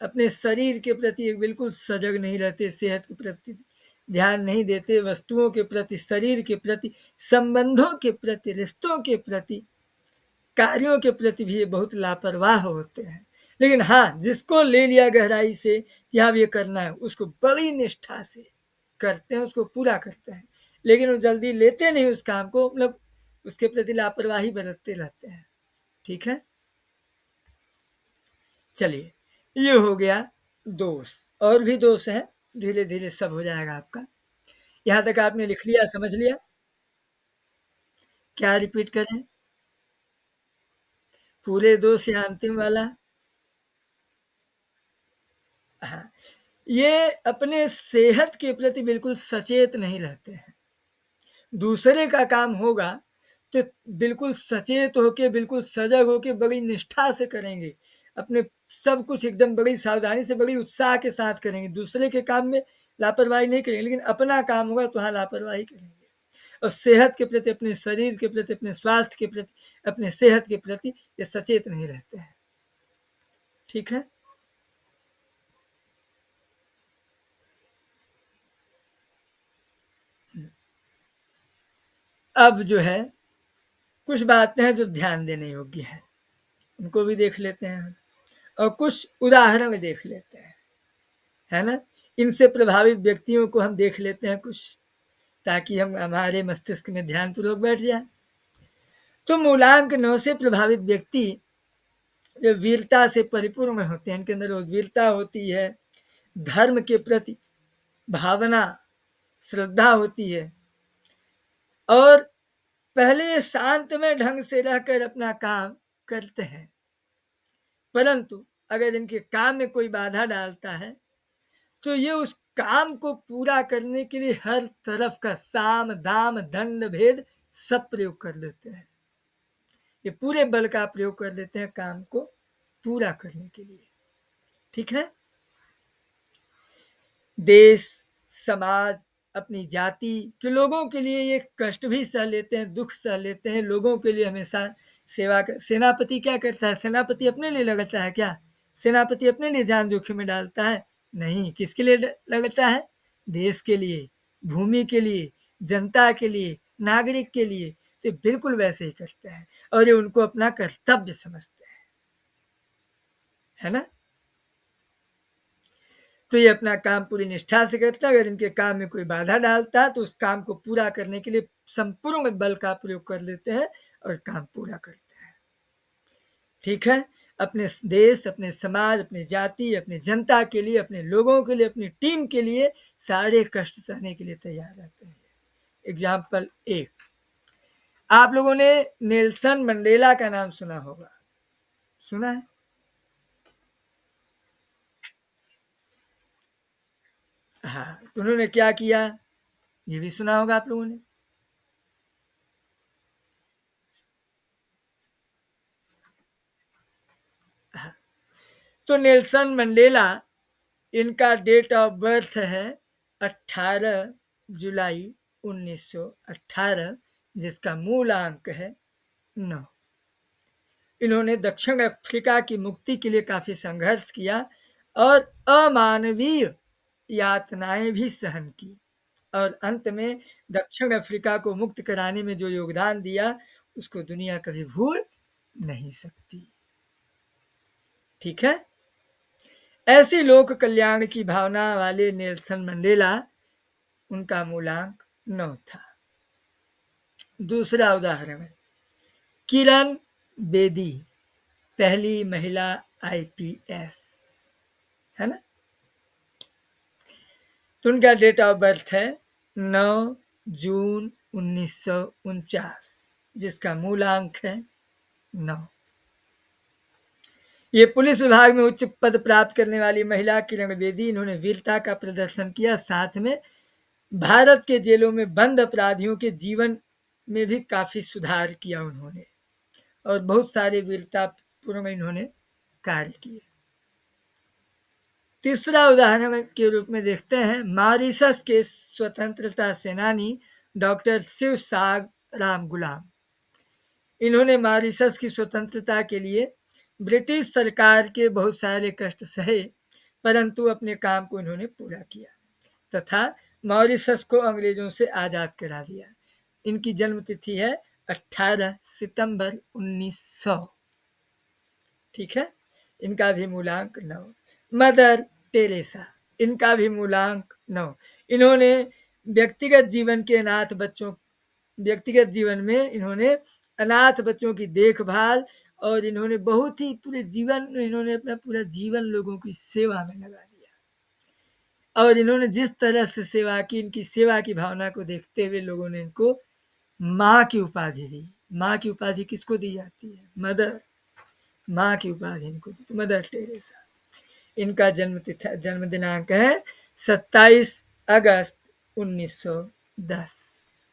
अपने शरीर के प्रति एक बिल्कुल सजग नहीं रहते, सेहत के प्रति ध्यान नहीं देते, वस्तुओं के प्रति, शरीर के प्रति, संबंधों के प्रति, रिश्तों के प्रति, कार्यों के प्रति भी ये बहुत लापरवाह होते हैं। लेकिन हाँ, जिसको ले लिया गहराई से कि हाँ ये करना है, उसको बड़ी निष्ठा से करते हैं, उसको पूरा करते हैं। लेकिन वो जल्दी लेते नहीं उस काम को, मतलब उसके प्रति लापरवाही बरतते रहते हैं। ठीक है, चलिए, ये हो गया दोष। और भी दोष है, धीरे धीरे सब हो जाएगा आपका। यहाँ तक आपने लिख लिया, समझ लिया? क्या रिपीट करें? पूरे दोष या अंतिम वाला? हाँ, ये अपने सेहत के प्रति बिल्कुल सचेत नहीं रहते हैं। दूसरे का काम होगा तो बिल्कुल सचेत होके, बिल्कुल सजग होके, बड़ी निष्ठा से करेंगे, अपने सब कुछ एकदम बड़ी सावधानी से, बड़ी उत्साह के साथ करेंगे। दूसरे के काम में लापरवाही नहीं करेंगे, लेकिन अपना काम होगा तो हाँ लापरवाही करेंगे। और सेहत के प्रति, अपने शरीर के प्रति, अपने स्वास्थ्य के प्रति, अपने सेहत के प्रति ये सचेत नहीं रहते हैं। ठीक है, अब जो है कुछ बातें हैं जो ध्यान देने योग्य हैं, उनको भी देख लेते हैं और कुछ उदाहरण देख लेते हैं, है ना। इनसे प्रभावित व्यक्तियों को हम देख लेते हैं कुछ, ताकि हम हमारे मस्तिष्क में ध्यानपूर्वक बैठ जाए। तो मूलांक 9 से प्रभावित व्यक्ति जो वीरता से परिपूर्ण होते हैं, इनके अंदर वो वीरता होती है, धर्म के प्रति भावना, श्रद्धा होती है, और पहले शांतमय ढंग से रहकर अपना काम करते हैं। परंतु अगर इनके काम में कोई बाधा डालता है तो ये उस काम को पूरा करने के लिए हर तरफ का साम दाम दंड भेद सब प्रयोग कर लेते हैं। ये पूरे बल का प्रयोग कर लेते हैं काम को पूरा करने के लिए। ठीक है, देश, समाज, अपनी जाति के लोगों के लिए ये कष्ट भी सह लेते हैं, दुख सह लेते हैं, लोगों के लिए हमेशा सेवा कर। सेनापति क्या करता है? सेनापति अपने लिए लगाता है क्या? सेनापति अपने लिए जान जोखिम में डालता है? नहीं। किसके लिए लड़ता है? देश के लिए, भूमि के लिए, जनता के लिए, नागरिक के लिए। तो बिल्कुल वैसे ही करते हैं और ये उनको अपना कर्तव्य समझते हैं, है ना? तो ये अपना काम पूरी निष्ठा से करता है। अगर इनके काम में कोई बाधा डालता है तो उस काम को पूरा करने के लिए संपूर्ण बल का प्रयोग कर लेते हैं और काम पूरा करते हैं। ठीक है? अपने देश, अपने समाज, अपनी जाति, अपनी जनता के लिए, अपने लोगों के लिए, अपनी टीम के लिए सारे कष्ट सहने के लिए तैयार रहते हैं। एग्जाम्पल 1, आप लोगों ने नेल्सन मंडेला का नाम सुना होगा, सुना है? हाँ, तो उन्होंने क्या किया ये भी सुना होगा आप लोगों ने। हाँ, तो नेल्सन मंडेला, इनका डेट ऑफ बर्थ है 18 जुलाई 1918, जिसका मूल अंक है 9। इन्होंने दक्षिण अफ्रीका की मुक्ति के लिए काफी संघर्ष किया और अमानवीय यातनाएं भी सहन की और अंत में दक्षिण अफ्रीका को मुक्त कराने में जो योगदान दिया उसको दुनिया कभी भूल नहीं सकती। ठीक है? ऐसी लोक कल्याण की भावना वाले नेल्सन मंडेला, उनका मूलांक 9 था। दूसरा उदाहरण है किरण बेदी, पहली महिला आईपीएस, है ना? तो उनका डेट ऑफ बर्थ है 9 जून 1949, जिसका मूलांक है 9। ये पुलिस विभाग में उच्च पद प्राप्त करने वाली महिला किरण बेदी, इन्होंने वीरता का प्रदर्शन किया, साथ में भारत के जेलों में बंद अपराधियों के जीवन में भी काफी सुधार किया उन्होंने और बहुत सारे वीरतापूर्ण इन्होंने कार्य किए। तीसरा उदाहरण के रूप में देखते हैं मॉरिशस के स्वतंत्रता सेनानी डॉक्टर शिवसाग राम गुलाम। इन्होंने मॉरिशस की स्वतंत्रता के लिए ब्रिटिश सरकार के बहुत सारे कष्ट सहे, परंतु अपने काम को इन्होंने पूरा किया तथा मॉरिशस को अंग्रेजों से आजाद करा दिया। इनकी जन्म तिथि है 18 सितंबर 1900। ठीक है? इनका भी मूलांक 9। मदर टेरेसा, इनका भी मूलांक 9। इन्होंने व्यक्तिगत जीवन के व्यक्तिगत जीवन में इन्होंने अनाथ बच्चों की देखभाल और इन्होंने बहुत ही इन्होंने अपना पूरा जीवन लोगों की सेवा में लगा दिया और इन्होंने जिस तरह से सेवा की, इनकी सेवा की भावना को देखते हुए लोगों ने इनको माँ की उपाधि दी। माँ की उपाधि किसको दी जाती है? मदर, माँ की उपाधि इनको दी, तो मदर टेरेसा। इनका जन्म दिनांक है 27 अगस्त 1910।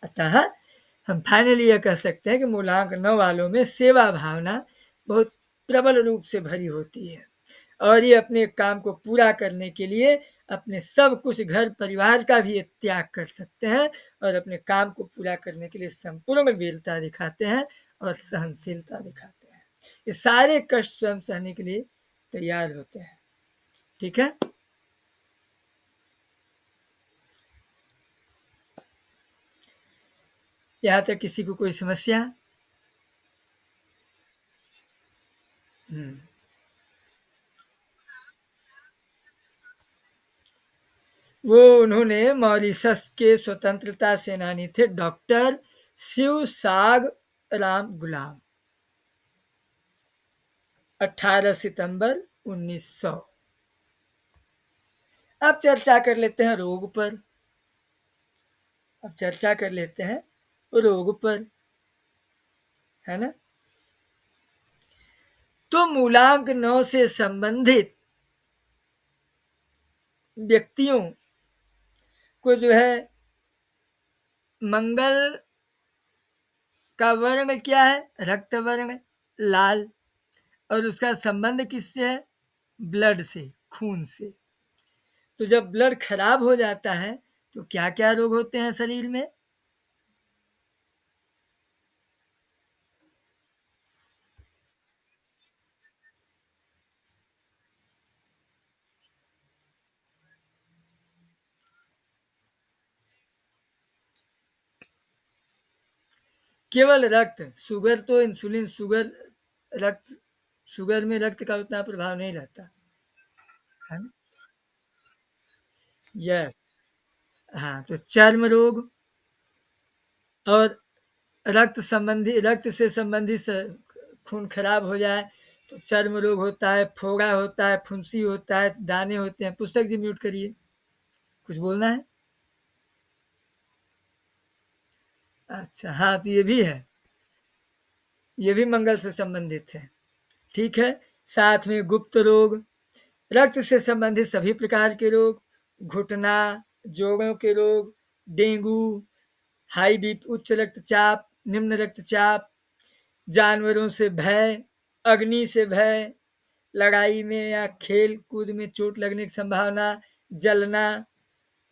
अतः हम फाइनली यह कह सकते हैं कि मूलांक 9 वालों में सेवा भावना बहुत प्रबल रूप से भरी होती है और ये अपने काम को पूरा करने के लिए अपने सब कुछ घर परिवार का भी त्याग कर सकते हैं और अपने काम को पूरा करने के लिए संपूर्ण वीरता दिखाते हैं और सहनशीलता दिखाते हैं। ये सारे कष्ट स्वयं सहने के लिए तैयार होते हैं। ठीक है? यहाँ तक किसी को कोई समस्या? वो उन्होंने मॉरिशस के स्वतंत्रता सेनानी थे डॉक्टर शिवसाग राम गुलाम। 18 सितंबर 1900। अब चर्चा कर लेते हैं रोग पर। है ना? तो मूलांक 9 से संबंधित व्यक्तियों को जो है मंगल का वर्ण क्या है? रक्त वर्ण, लाल, और उसका संबंध किससे है? ब्लड से, खून से। तो जब ब्लड खराब हो जाता है तो क्या क्या रोग होते हैं शरीर में? केवल रक्त, शुगर तो इंसुलिन शुगर रक्त शुगर में रक्त का उतना प्रभाव नहीं रहता है ना। यस। हाँ, तो चर्म रोग और रक्त से संबंधित खून खराब हो जाए तो चर्म रोग होता है, फोड़ा होता है, फुंसी होता है, दाने होते हैं। पुस्तक जी म्यूट करिए, कुछ बोलना है? अच्छा, हाँ, तो ये भी है, ये भी मंगल से संबंधित है। ठीक है। साथ में गुप्त रोग, रक्त से संबंधित सभी प्रकार के रोग, घुटना, जोड़ों के रोग, डेंगू, हाई बीपी, उच्च रक्तचाप, निम्न रक्तचाप, जानवरों से भय, अग्नि से भय, लड़ाई में या खेल कूद में चोट लगने की संभावना, जलना,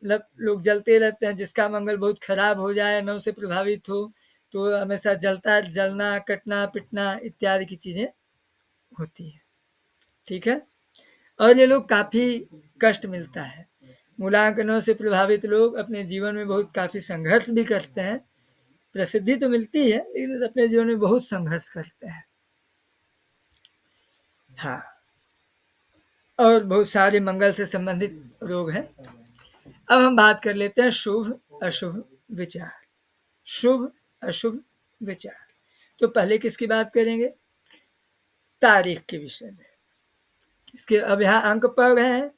मतलब लोग जलते रहते हैं, जिसका मंगल बहुत खराब हो जाए, नौ से प्रभावित हो तो हमेशा जलना, कटना पिटना इत्यादि की चीजें होती है। ठीक है। और ये लोग काफी कष्ट मिलता है। मूलांकनों से प्रभावित लोग अपने जीवन में बहुत काफी संघर्ष भी करते हैं। प्रसिद्धि तो मिलती है लेकिन अपने जीवन में बहुत संघर्ष करते हैं। हाँ, और बहुत सारे मंगल से संबंधित रोग हैं। अब हम बात कर लेते हैं शुभ अशुभ विचार। शुभ अशुभ विचार। तो पहले किसकी बात करेंगे? तारीख के विषय में। इसके अब यहाँ अंक पढ़ रहे हैं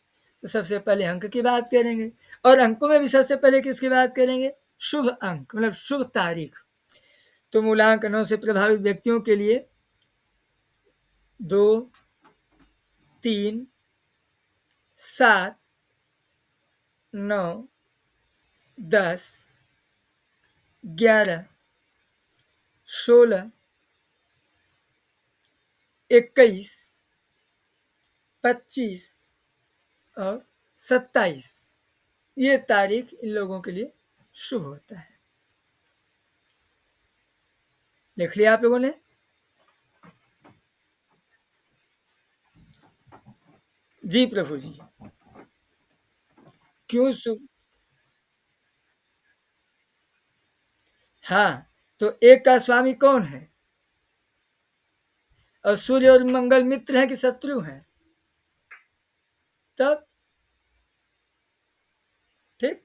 तो सबसे पहले अंक की बात करेंगे, और अंकों में भी सबसे पहले किसकी बात करेंगे? शुभ अंक, मतलब शुभ तारीख। तो मूलांकनों से प्रभावित व्यक्तियों के लिए 2, 3, 7, 9, 10, 11, 16, 21, 25 और 27, ये तारीख इन लोगों के लिए शुभ होता है। लिख लिया आप लोगों ने? जी प्रभु जी। क्यों शुभ? हाँ, तो एक का स्वामी कौन है? और सूर्य और मंगल मित्र हैं कि शत्रु हैं? तब ठीक।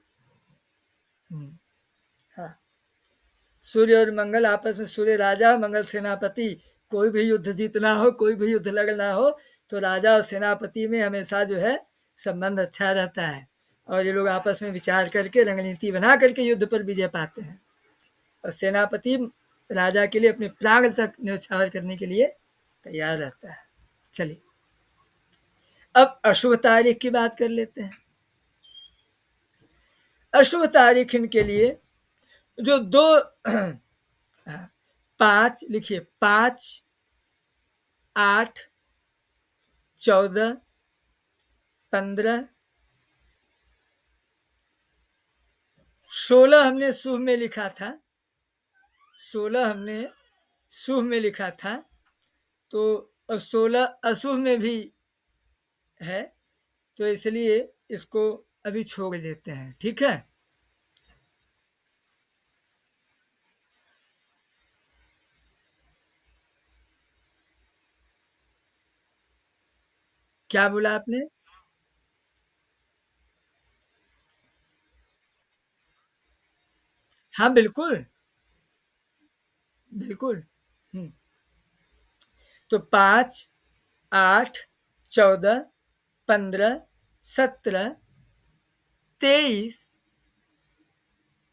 हाँ, सूर्य और मंगल आपस में, सूर्य राजा मंगल सेनापति। कोई भी युद्ध जीतना हो, कोई भी युद्ध लड़ना हो तो राजा और सेनापति में हमेशा जो है संबंध अच्छा रहता है, और ये लोग आपस में विचार करके रणनीति बना करके युद्ध पर विजय पाते हैं। और सेनापति राजा के लिए अपने प्राण तक न्यौछावर करने के लिए तैयार रहता है। चलिए, अब अशुभ तारीख की बात कर लेते हैं। अशुभ तारीख इनके लिए जो दो 5 लिखिए, 5, 8, 14, 15, 16 हमने शुभ में लिखा था, 16 हमने शुभ में लिखा था, तो 16 अशुभ में भी है, तो इसलिए इसको अभी छोड़ देते हैं। ठीक है। क्या बोला आपने? हाँ, बिल्कुल, बिल्कुल। तो 5, 8, 14, 15, 17, 23,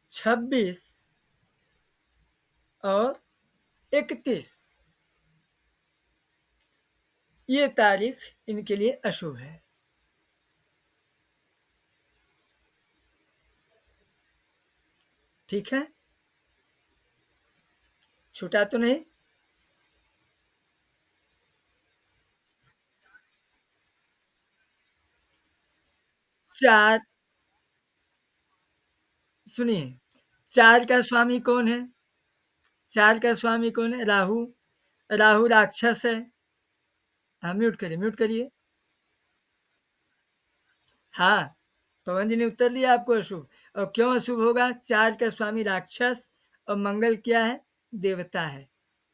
26 और 31, ये तारीख इनके लिए अशुभ है। ठीक है। छूटा तो नहीं? चार, सुनिए, 4 का स्वामी कौन है? 4 का स्वामी कौन है? राहु। राहु राक्षस है। हाँ, म्यूट करिए, म्यूट करिए। हाँ, पवन जी ने उत्तर दिया आपको अशुभ। और क्यों अशुभ होगा? 4 का स्वामी राक्षस, और मंगल क्या है? देवता है,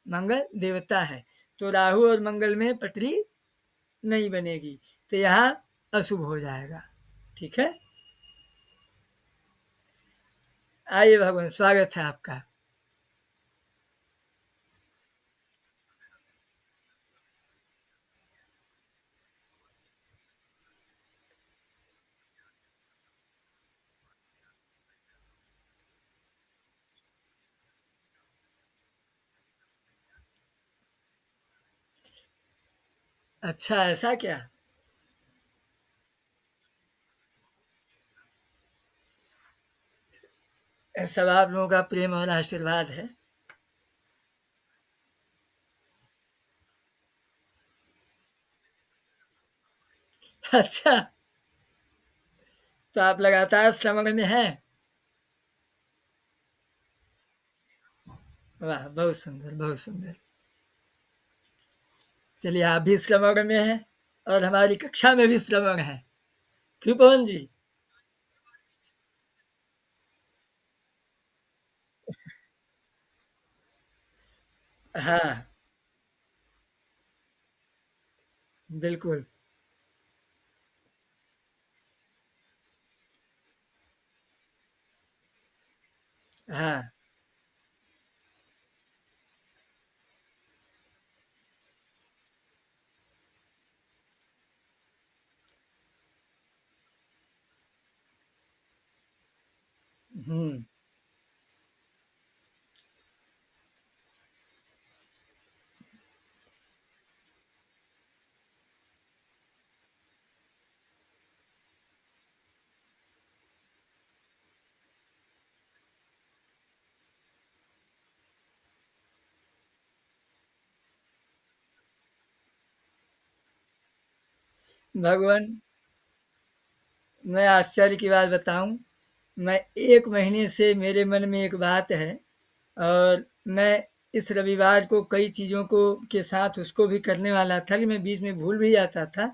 मंगल देवता है, तो राहु और मंगल में पटरी नहीं बनेगी, तो यहाँ अशुभ हो जाएगा। ठीक है, आइए भगवान, स्वागत है आपका। अच्छा, ऐसा क्या? सब आप लोगों का प्रेम और आशीर्वाद है। अच्छा, तो आप लगातार श्रवण में हैं। वाह, बहुत सुंदर, बहुत सुंदर। चलिए, आप भी श्रवण में हैं और हमारी कक्षा में भी श्रवण है। क्यों पवन जी? हाँ, बिल्कुल। हाँ। हम्म। भगवान, मैं आश्चर्य की बात बताऊं, मैं 1 महीने से मेरे मन में एक बात है, और मैं इस रविवार को कई चीज़ों को के साथ उसको भी करने वाला था कि मैं बीच में भूल भी जाता था।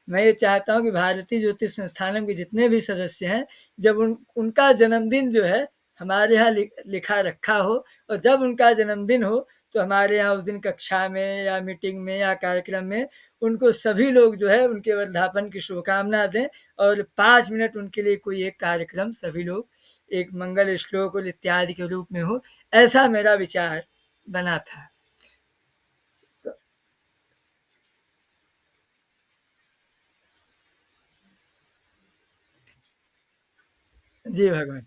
मैं ये चाहता हूँ कि भारतीय ज्योतिष संस्थानम के जितने भी सदस्य हैं, जब उनका जन्मदिन जो है हमारे यहाँ लिखा रखा हो, और जब उनका जन्मदिन हो तो हमारे यहाँ उस दिन कक्षा में या मीटिंग में या कार्यक्रम में उनको सभी लोग जो है उनके वर्धापन की शुभकामना दें, और 5 मिनट उनके लिए कोई एक कार्यक्रम सभी लोग एक मंगल श्लोक और इत्यादि के रूप में हो, ऐसा मेरा विचार बना था। तो जी भगवान।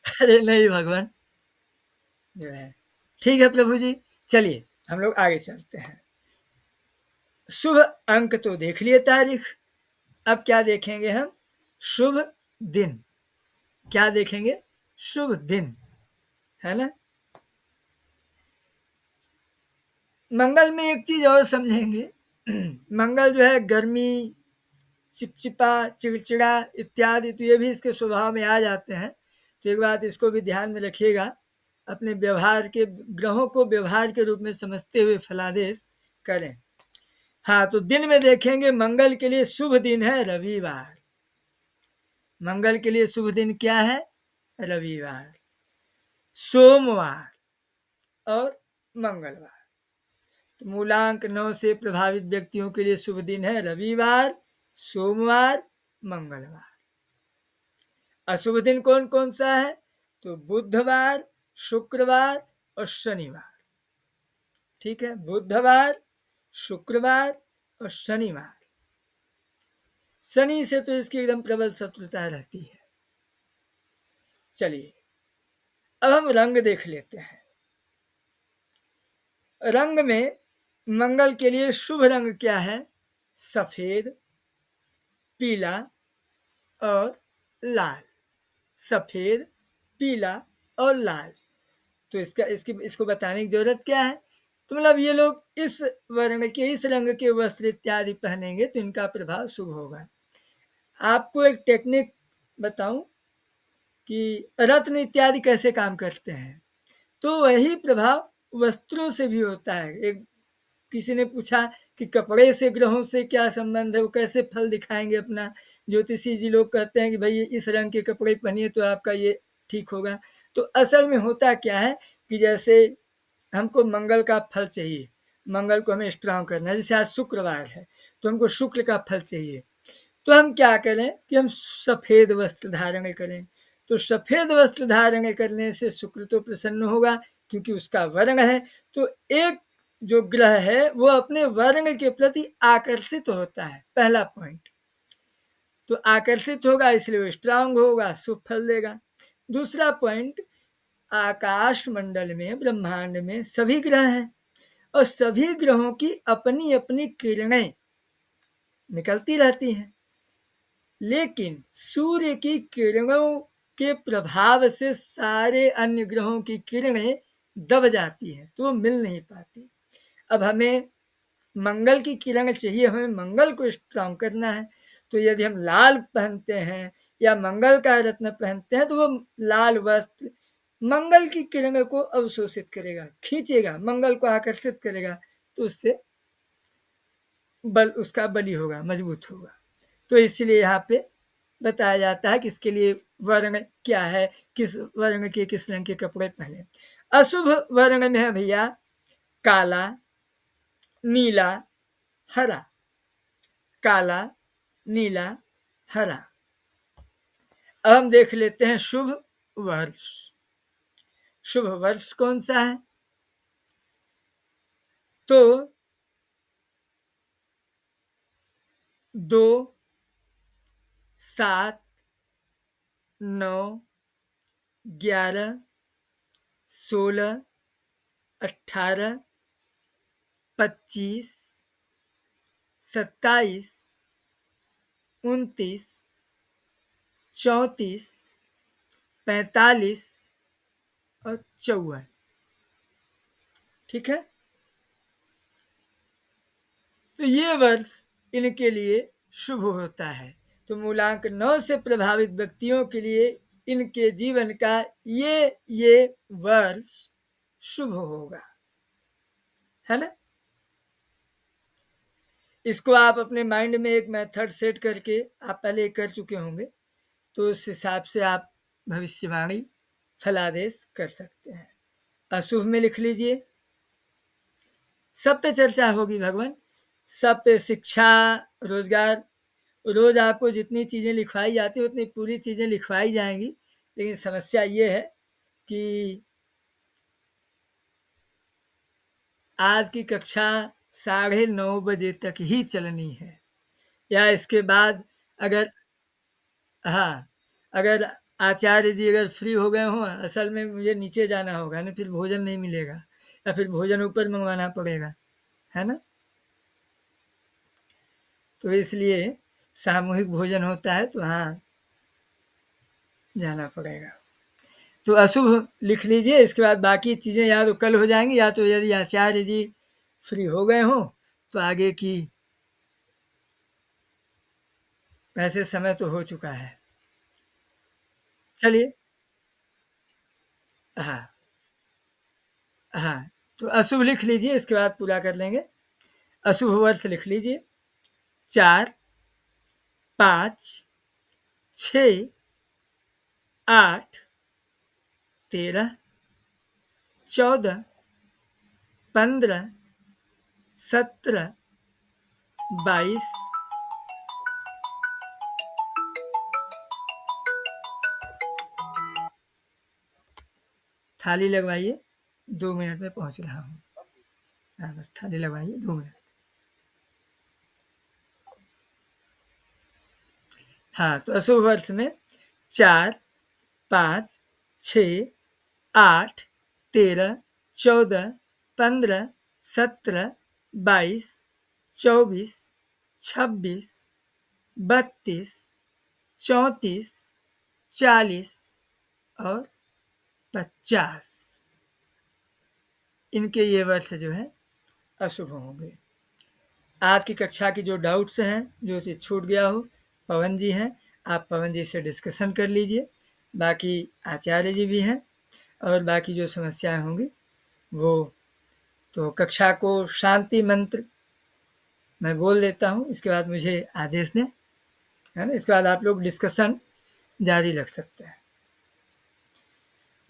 अरे नहीं भगवान, जो है, ठीक है प्रभु जी। चलिए, हम लोग आगे चलते हैं। शुभ अंक तो देख लिए, तारीख। अब क्या देखेंगे हम? शुभ दिन। क्या देखेंगे? शुभ दिन, है ना। मंगल में एक चीज और समझेंगे। मंगल जो है गर्मी, चिपचिपा, चिड़चिड़ा इत्यादि, तो ये भी इसके स्वभाव में आ जाते हैं। तो एक बात इसको भी ध्यान में रखिएगा, अपने व्यवहार के, ग्रहों को व्यवहार के रूप में समझते हुए फलादेश करें। हाँ, तो दिन में देखेंगे, मंगल के लिए शुभ दिन है रविवार। मंगल के लिए शुभ दिन क्या है? रविवार, सोमवार और मंगलवार। तो मूलांक 9 से प्रभावित व्यक्तियों के लिए शुभ दिन है रविवार, सोमवार, मंगलवार। अशुभ दिन कौन कौन सा है? तो बुधवार, शुक्रवार और शनिवार। ठीक है, बुधवार, शुक्रवार और शनिवार। शनि से तो इसकी एकदम प्रबल शत्रुता रहती है। चलिए, अब हम रंग देख लेते हैं। रंग में मंगल के लिए शुभ रंग क्या है? सफेद, पीला और लाल। सफेद, पीला और लाल। तो इसको बताने की जरूरत क्या है? तो मतलब ये लोग इस वर्ण के, इस रंग के वस्त्र इत्यादि पहनेंगे तो इनका प्रभाव शुभ होगा। आपको एक टेक्निक बताऊं कि रत्न इत्यादि कैसे काम करते हैं, तो वही प्रभाव वस्त्रों से भी होता है। एक किसी ने पूछा कि कपड़े से ग्रहों से क्या संबंध है, वो कैसे फल दिखाएंगे अपना। ज्योतिषी जी लोग कहते हैं कि भाई इस रंग के कपड़े पहनिए तो आपका ये ठीक होगा। तो असल में होता क्या है कि जैसे हमको मंगल का फल चाहिए, मंगल को हमें स्ट्रांग करना है, जैसे आज शुक्रवार है तो हमको शुक्र का फल चाहिए, तो हम क्या करें कि हम सफ़ेद वस्त्र धारण करें। तो सफ़ेद वस्त्र धारण करने से शुक्र तो प्रसन्न होगा क्योंकि उसका वर्ण है। तो एक जो ग्रह है वो अपने वर्ण के प्रति आकर्षित होता है, पहला पॉइंट। तो आकर्षित होगा इसलिए वो स्ट्रांग होगा, शुभ फल देगा। दूसरा पॉइंट, आकाश मंडल में ब्रह्मांड में सभी ग्रह हैं और सभी ग्रहों की अपनी अपनी किरणें निकलती रहती हैं, लेकिन सूर्य की किरणों के प्रभाव से सारे अन्य ग्रहों की किरणें दब जाती हैं, तो वो मिल नहीं पाती। अब हमें मंगल की किरण चाहिए, हमें मंगल को स्ट्रांग करना है, तो यदि हम लाल पहनते हैं या मंगल का रत्न पहनते हैं तो वो लाल वस्त्र मंगल की किरणों को अवशोषित करेगा, खींचेगा, मंगल को आकर्षित करेगा, तो उससे बल उसका बली होगा, मजबूत होगा। तो इसलिए यहाँ पे बताया जाता है कि इसके लिए वर्ण क्या है, किस वर्ण के किस रंग के कपड़े पहने। अशुभ वर्ण में है भैया काला, नीला, हरा, काला, नीला, हरा। अब हम देख लेते हैं शुभ वर्ष। शुभ वर्ष कौन सा है? तो 2, 7, 9, 11, 16, 18, 25, 27, 29, 34, 45 और 54। ठीक है, तो ये वर्ष इनके लिए शुभ होता है। तो मूलांक 9 से प्रभावित व्यक्तियों के लिए इनके जीवन का ये वर्ष शुभ होगा, है ना। इसको आप अपने माइंड में एक मेथड सेट करके आप पहले कर चुके होंगे, तो उस हिसाब से आप भविष्यवाणी फलादेश कर सकते हैं। अशुभ में लिख लीजिए, सब पे चर्चा होगी भगवान, सब पे शिक्षा, रोजगार, रोज आपको जितनी चीज़ें लिखवाई जाती है उतनी पूरी चीज़ें लिखवाई जाएंगी, लेकिन समस्या ये है कि आज की कक्षा 9:30 बजे तक ही चलनी है, या इसके बाद अगर हाँ, अगर आचार्य जी अगर फ्री हो गए हों, असल में मुझे नीचे जाना होगा ना, फिर भोजन नहीं मिलेगा या फिर भोजन ऊपर मंगवाना पड़ेगा, है ना। तो इसलिए सामूहिक भोजन होता है तो हाँ जाना पड़ेगा। तो अशुभ लिख लीजिए, इसके बाद बाकी चीज़ें या तो कल हो जाएंगी, या तो यदि आचार्य जी फ्री हो गए हों तो आगे की, वैसे समय तो हो चुका है। चलिए, हाँ हाँ, तो अशुभ लिख लीजिए, इसके बाद पूरा कर लेंगे। अशुभ वर्ष लिख लीजिए 4, 5, 6, 8, 13, 14, 15, 17, 22, थाली लगवाइए, 2 मिनट में पहुंच रहा हूँ। हाँ बस थाली लगवाइए, 2 मिनट। हाँ, तो अशुभ वर्ष में 4, 5, 6, 8, 13, 14, 15, 17, 22, 24, 26, 32, 34, 40 और 50, इनके ये वर्ष जो है अशुभ होंगे। आज की कक्षा की जो डाउट्स हैं, जो चीज़ छूट गया हो, पवन जी हैं, आप पवन जी से डिस्कशन कर लीजिए। बाकी आचार्य जी भी हैं, और बाकी जो समस्याएं होंगी वो तो कक्षा को शांति मंत्र मैं बोल देता हूँ, इसके बाद मुझे आदेश दें, है ना। इसके बाद आप लोग डिस्कशन जारी रख सकते हैं।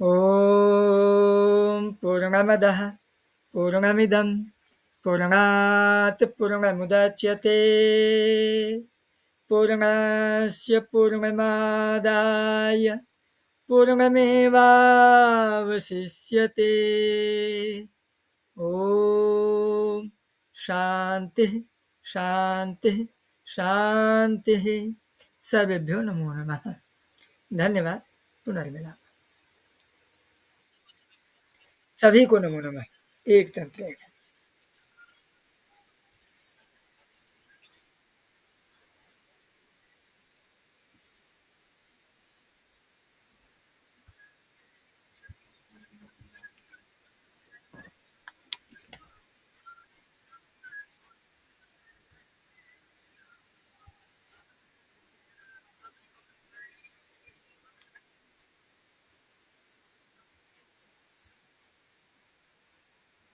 ॐ पूर्णमदः पूर्णमिदं पूर्णात् पूर्णमुदच्यते पूर्णस्य पूर्णमादाय पूर्णमेवावशिष्यते ॐ शान्तिः शान्तिः शान्तिः सर्वेभ्यो नमो नमः धन्यवाद पुनर्मिलामः सभी को नमो नमः एक तंत्र